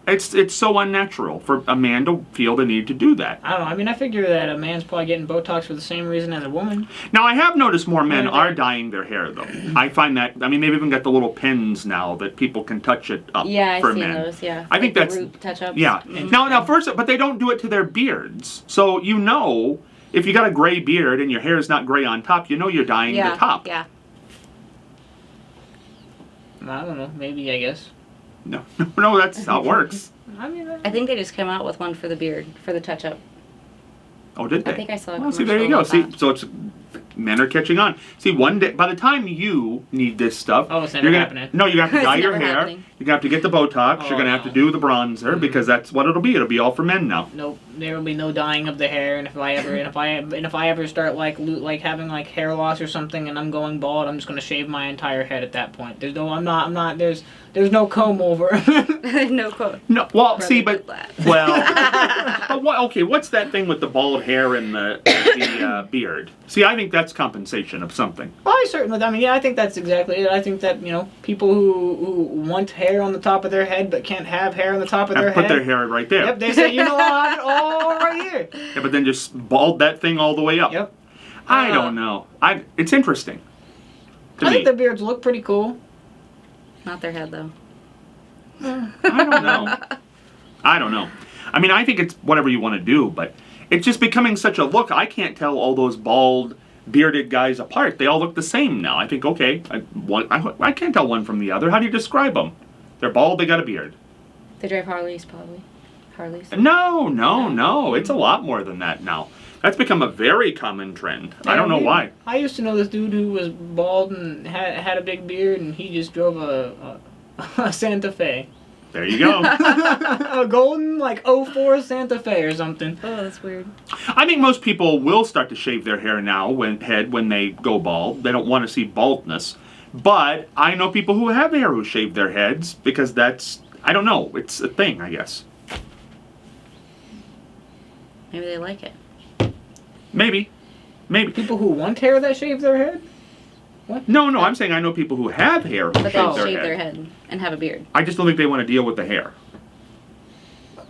It's so unnatural for a man to feel the need to do that. I don't know. I mean, I figure that a man's probably getting Botox for the same reason as a woman. Now, I have noticed more men are dyeing their hair, though. I find that, I mean, they've even got the little pins now that people can touch it up for men. Those, yeah. I think that's... root touch-ups. Yeah. Now, first, but they don't do it to their beards. So, if you got a gray beard and your hair is not gray on top, you're dyeing the top. Yeah. I don't know. Maybe, I guess. No, that's how it works. I think they just came out with one for the beard, for the touch-up. Oh, did they? I think I saw a Well, see, there you go. See, so men are catching on. See, one day, by the time you need this stuff, it's never happening. No, you have to dye your hair. Happening. You're gonna have to get the Botox. You're gonna have to do the bronzer because that's what it'll be. It'll be all for men now. Nope, there will be no dyeing of the hair. And if I ever start like having like hair loss or something, and I'm going bald, I'm just gonna shave my entire head at that point. There's no comb over. No comb. No, well, see, but okay, what's that thing with the bald hair and the beard? See, I think that's compensation of something. Well, I think that's exactly it. I think that, people who want hair on the top of their head but can't have hair on the top of their head. Put their hair right there. Yep, they say, I have it all right here. Yeah, but then just bald that thing all the way up. Yep. I don't know. It's interesting. I think the beards look pretty cool. Not their head, though. I don't know. I mean, I think it's whatever you want to do, but it's just becoming such a look. I can't tell all those bald, bearded guys apart. They all look the same now. I think, okay, I can't tell one from the other. How do you describe them? They're bald, they got a beard. They drive Harleys, probably. Harleys? No. It's a lot more than that now. That's become a very common trend. I don't know why. I used to know this dude who was bald and had a big beard, and he just drove a Santa Fe. There you go. A golden, 04 Santa Fe or something. Oh, that's weird. I think most people will start to shave their hair now when they go bald. They don't want to see baldness. But I know people who have hair who shave their heads because I don't know, it's a thing, I guess. Maybe they like it. Maybe. People who want hair that shave their head? What? No, I'm saying I know people who have hair who But they shave shave their their head. head and have a beard. I just don't think they want to deal with the hair.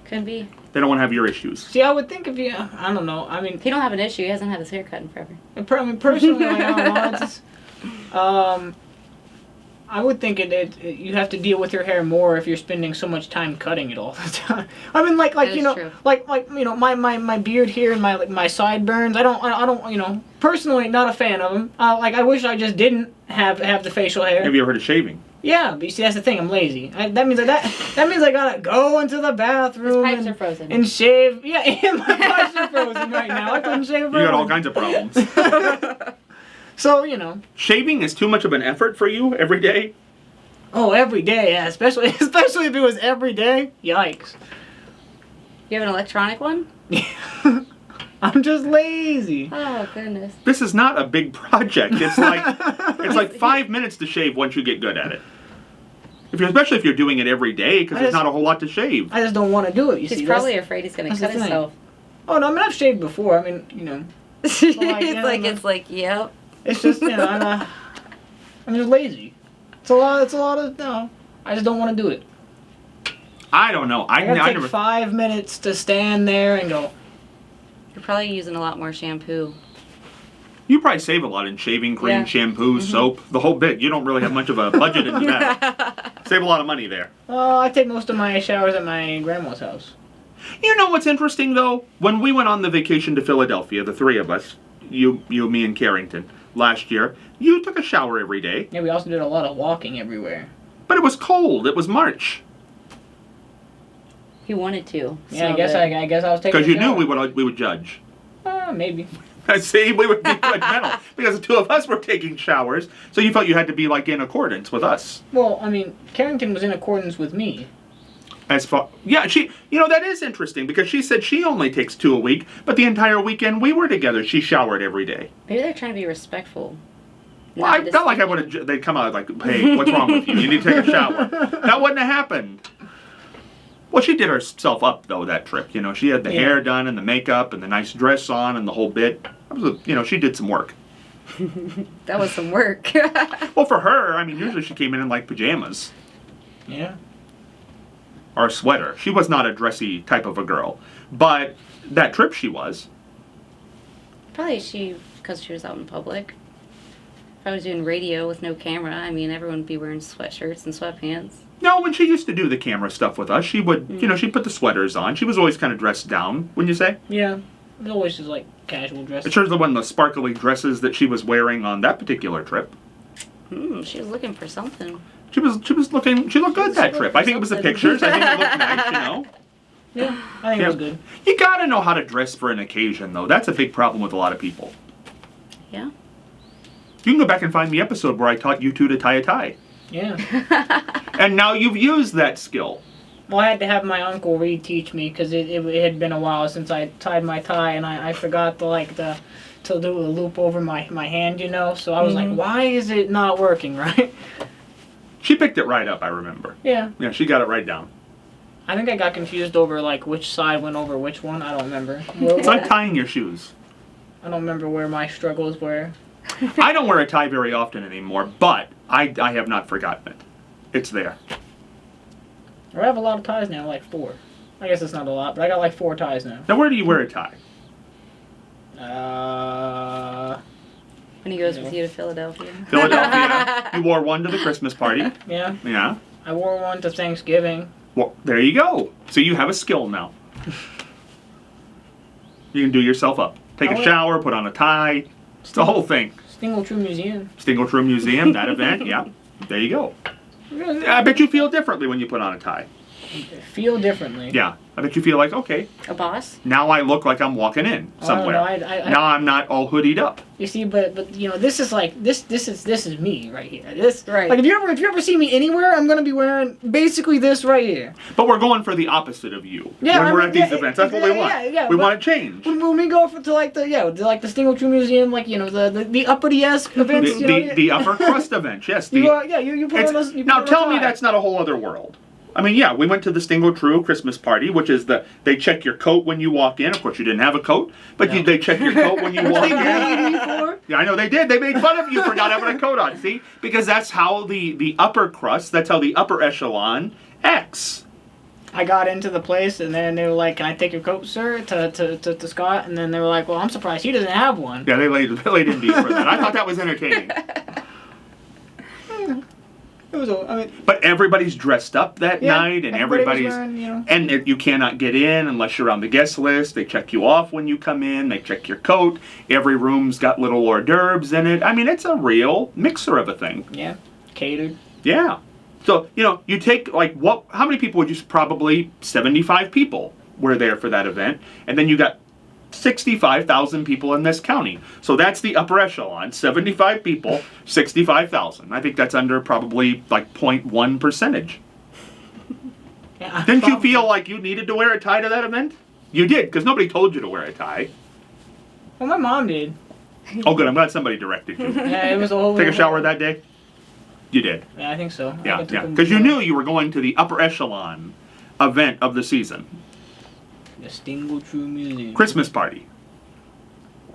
Could be. They don't want to have your issues. See, I would think I don't know. I mean, He don't have an issue. He hasn't had his hair cut in forever. Personally, I don't know. I would think you have to deal with your hair more if you're spending so much time cutting it all the time. I mean, true. My beard here and my sideburns. I don't, personally not a fan of them. I wish I just didn't have the facial hair. Have you ever heard of shaving? Yeah, but you see, that's the thing. I'm lazy. That means I gotta go into the bathroom. His pipes are frozen. And shave. Yeah, and my pipes are frozen right now. I couldn't shave. You got all kinds of problems. So, Shaving is too much of an effort for you every day? Oh, every day, yeah. Especially if it was every day. Yikes. You have an electronic one? I'm just lazy. Oh, goodness. This is not a big project. It's like 5 minutes to shave once you get good at it. Especially if you're doing it every day, because there's not a whole lot to shave. I just don't want to do it. He's probably afraid he's going to cut himself. Oh, no, I've shaved before. I mean, It's like, yep. It's just, I'm just lazy. It's a lot of, I just don't want to do it. I don't know. I gotta take 5 minutes to stand there and go. You're probably using a lot more shampoo. You probably save a lot in shaving cream, shampoo, soap, the whole bit. You don't really have much of a budget into that. Save a lot of money there. I take most of my showers at my grandma's house. You know what's interesting, though? When we went on the vacation to Philadelphia, the three of us, you, me, and Carrington last year. You took a shower every day. Yeah, we also did a lot of walking everywhere. But it was cold. It was March. He wanted to. Yeah, I guess I was taking. Because a you knew shower. we would judge. Maybe. See, we would be judgmental because the two of us were taking showers, so you felt you had to be like in accordance with us. Well, I mean, Carrington was in accordance with me. As far, yeah, that is interesting because she said she only takes 2 a week, but the entire weekend we were together, she showered every day. Maybe they're trying to be respectful. Well, I felt like I would have. They'd come out like, "Hey, what's wrong with you? You need to take a shower." That wouldn't have happened. Well, she did herself up though that trip. She had the hair done and the makeup and the nice dress on and the whole bit. She did some work. That was some work. Well, for her, I mean, usually she came in like pajamas. Yeah. Or a sweater. She was not a dressy type of a girl, but that trip she was. Probably because she was out in public. If I was doing radio with no camera, I mean, everyone would be wearing sweatshirts and sweatpants. No, when she used to do the camera stuff with us, she would, she'd put the sweaters on. She was always kind of dressed down, wouldn't you say? Yeah. It was always just like casual dress. It sure the one, the sparkly dresses that she was wearing on that particular trip. She was looking for something. She looked good that trip. I think it was the pictures. I think it looked nice, Yeah, I think it was good. You gotta know how to dress for an occasion, though. That's a big problem with a lot of people. Yeah. You can go back and find the episode where I taught you two to tie a tie. Yeah. And now you've used that skill. Well, I had to have my uncle reteach me because it had been a while since I tied my tie, and I forgot to do a loop over my hand, So I was like, why is it not working, right? She picked it right up, I remember. Yeah. Yeah, she got it right down. I think I got confused over which side went over which one. I don't remember. It's like tying your shoes. I don't remember where my struggles were. I don't wear a tie very often anymore, but I have not forgotten it. It's there. I have a lot of ties now, like 4. I guess it's not a lot, but I got like 4 ties now. Now, where do you wear a tie? When he goes with you to Philadelphia. Philadelphia. You wore one to the Christmas party. Yeah. Yeah. I wore one to Thanksgiving. Well, there you go. So you have a skill now. You can do yourself up. Take a shower, put on a tie. It's the whole thing. Stingletrue Museum. Stingletrue Museum, that event, yeah. There you go. I bet you feel differently when you put on a tie. Feel differently. Yeah. I bet you feel like, okay, A boss? now I look like I'm walking in somewhere. Now I'm not all hoodied up. You see, but this is like this is me right here. This Right. Like if you ever see me anywhere, I'm gonna be wearing basically this right here. But we're going for the opposite of you. Yeah, when I we're mean, at these yeah, events. That's what we want. yeah, we but- want to change. When we go to the Stingletrue Museum, the uppity-esque events, The upper crust event, yes. you put on those. Now tell me that's not a whole other world. I mean, yeah, we went to the Stingletrue Christmas party, which is they check your coat when you walk in. Of course, you didn't have a coat, but they check your coat when you walk in. Yeah, I know they did. They made fun of you for not having a coat on. See, because that's how the upper crust, that's how the upper echelon acts. I got into the place, and then they were like, "Can I take your coat, sir?" to Scott, and then they were like, "Well, I'm surprised he doesn't have one." Yeah, they laid into you for that. I thought that was entertaining. It was, But everybody's dressed up that night, and everybody was everybody's wearing, and you cannot get in unless you're on the guest list. They check you off when you come in. They check your coat. Every room's got little hors d'oeuvres in it. I mean, it's a real mixer of a thing. Yeah, catered. Yeah. So you take how many people would you probably 75 people were there for that event, and then you got 65,000 people in this county. So that's the upper echelon. 75 people, 65,000. I think that's under probably 0.1 percentage. Yeah, Didn't you feel like you needed to wear a tie to that event? You did, because nobody told you to wear a tie. Well, my mom did. Oh, good. I'm glad somebody directed you. Yeah, it was a whole. Take a shower that day? You did. Yeah, I think so. Yeah. Because you knew you were going to the upper echelon event of the season. The Stingletrue Museum. Christmas party.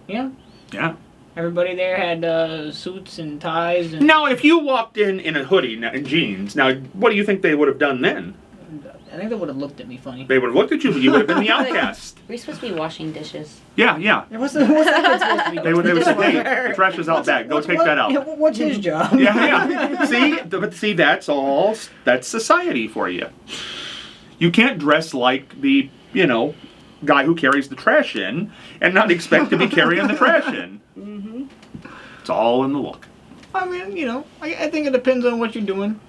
Yeah. Yeah. Everybody there had suits and ties. And Now, if you walked in a hoodie and jeans, now, what do you think they would have done then? I think they would have looked at me funny. They would have looked at you, but you would have been the outcast. We're supposed to be washing dishes. Yeah. What's that kid supposed to be They would say, hey, the trash is out back. Go take that Yeah, out. what's his job? Yeah. See, that's society for you. You can't dress like the guy who carries the trash in and not expect to be carrying the trash in. Mm-hmm. It's all in the look. I mean, you know, I think it depends on what you're doing.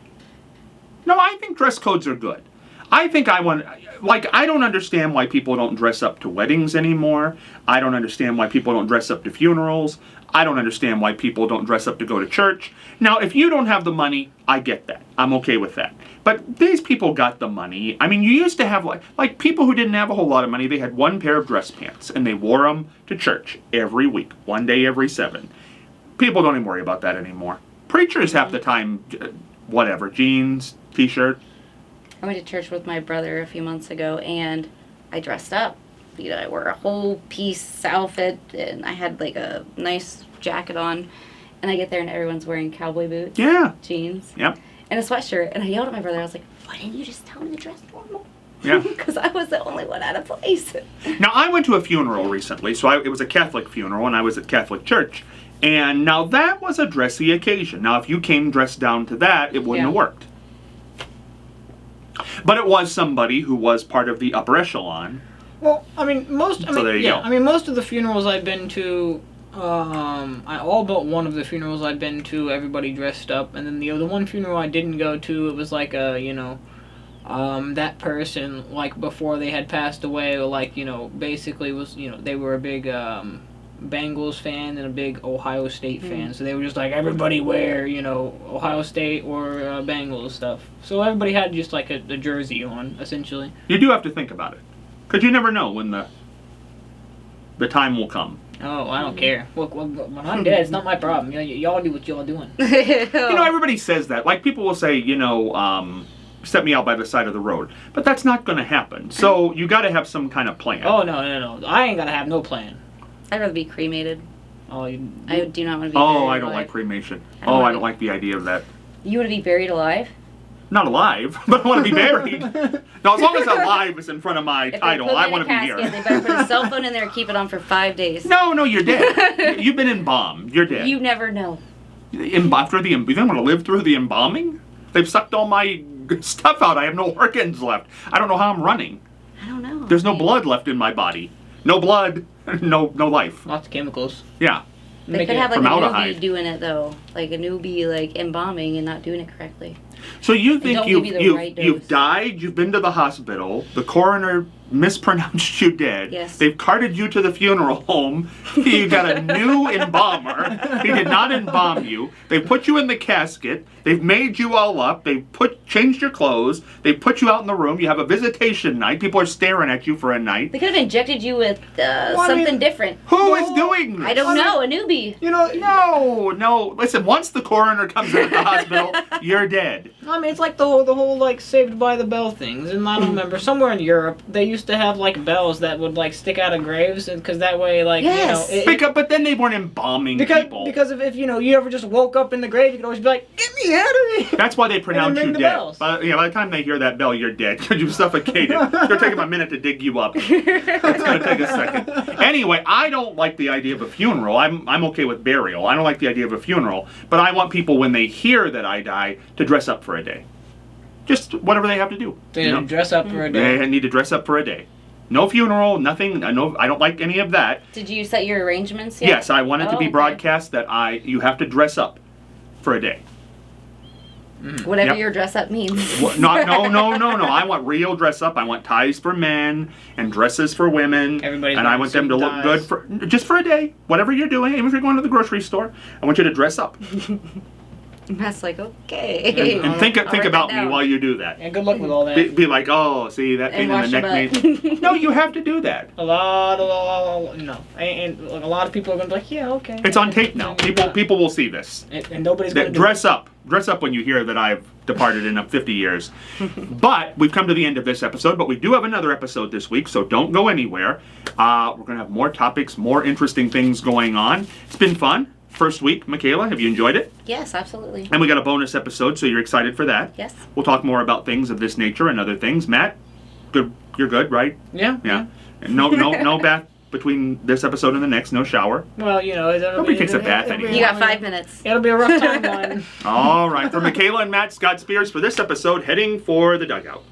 No, I think dress codes are good. I think I don't understand why people don't dress up to weddings anymore. I don't understand why people don't dress up to funerals. I don't understand why people don't dress up to go to church. Now, if you don't have the money, I get that. I'm okay with that. But these people got the money. I mean, you used to have, like people who didn't have a whole lot of money, they had one pair of dress pants, and they wore them to church every week, one day every 7. People don't even worry about that anymore. Preachers half the time, whatever, jeans, t-shirt. I went to church with my brother a few months ago, and I dressed up. You know, I wore a whole piece outfit, and I had like a nice jacket on. And I get there, and everyone's wearing cowboy boots, Yeah. jeans, Yep. and a sweatshirt. And I yelled at my brother. I was like, "Why didn't you just tell me to dress normal?" Yeah. Because I was the only one out of place. Now, I went to a funeral recently, so it was a Catholic funeral, and I was at Catholic church. And now that was a dressy occasion. Now, if you came dressed down to that, it wouldn't have worked. But it was somebody who was part of the upper echelon. Well, I mean, there you go. I mean, most of the funerals I've been to, all but one of the funerals I've been to, everybody dressed up, and then the one funeral I didn't go to, it was like that person, like, before they had passed away, like, basically was, they were a big, Bengals fan and a big Ohio State fan, so they were just like, everybody wear, Ohio State or Bengals stuff. So everybody had just like a jersey on, essentially. You do have to think about it, because you never know when the time will come. Oh, I don't care. Look, when I'm dead, it's not my problem. Y'all do what y'all doing. Everybody says that. Like, people will say, set me out by the side of the road. But that's not going to happen. So you got to have some kind of plan. Oh, no. I ain't got to have no plan. I'd rather be cremated. Oh, I do not want to be buried I don't alive. like cremation. I I don't like the idea of that. You want to be buried alive? Not alive, but I want to be buried. No, as long as alive is in front of my title, I want to be here. They better put a cell phone in there and keep it on for 5 days. No, you're dead. You've been embalmed. You're dead. You never know. You don't want to live through the embalming? They've sucked all my stuff out. I have no organs left. I don't know how I'm running. I don't know. There's no blood left in my body. No blood, no life. Lots of chemicals. Yeah. They could have like a Formaldehyde. newbie doing it though, like a newbie like embalming and not doing it correctly. So you think don't give you the right you've dose. died, you've been to the hospital, the coroner mispronounced you dead. Yes. They've carted you to the funeral home. You got a new embalmer. He did not embalm you. They put you in the casket. They've made you all up. They've changed your clothes. They put you out in the room. You have a visitation night. People are staring at you for a night. They could have injected you with something different. Who is doing this? I don't know, a newbie. No. Listen, once the coroner comes in at the hospital, you're dead. I mean, it's like the whole like Saved by the Bell things, and I don't remember, somewhere in Europe they used to have like bells that would like stick out of graves, and because that way, like, Yes. But then they weren't embalming people. Because if you ever just woke up in the grave, you could always be like, get me out of here. That's why they pronounce ring you the dead. bells. By the time they hear that bell, you're dead because you've suffocated. It'll take them a minute to dig you up. It's going to take a second. Anyway, I don't like the idea of a funeral. I'm okay with burial. I don't like the idea of a funeral, but I want people, when they hear that I die, to dress up for a day. Just whatever they have to do. They dress up for a day. They need to dress up for a day. No funeral, nothing. I don't like any of that. Did you set your arrangements yet? Yes, I want it to be okay. broadcast that you have to dress up for a day. Whatever Yep. your dress up means. No. I want real dress up. I want ties for men and dresses for women. Everybody's and I wearing want them to suit look ties. good just for a day. Whatever you're doing, even if you're going to the grocery store, I want you to dress up. Matt's like, okay. And think I'll write about that me down. while you do that. And good luck with all that. Be like, oh, see that And pain in the wash your neck. butt. No, you have to do that. A lot, and like, a lot of people are gonna be like, yeah, okay. It's on tape now. People will see this. And nobody's gonna do Dress up when you hear that I've departed in 50 years. But we've come to the end of this episode, but we do have another episode this week, so don't go anywhere. We're going to have more topics, more interesting things going on. It's been fun. First week, Michaela, have you enjoyed it? Yes, absolutely. And we got a bonus episode, so you're excited for that. Yes. We'll talk more about things of this nature and other things. Matt, good. You're good, right? Yeah. And no bath between this episode and the next. No shower. Well, Nobody takes a bath anymore. You got 5 minutes. It'll be a rough timeline. All right. For Michaela and Matt, Scott Spears for this episode, heading for the dugout.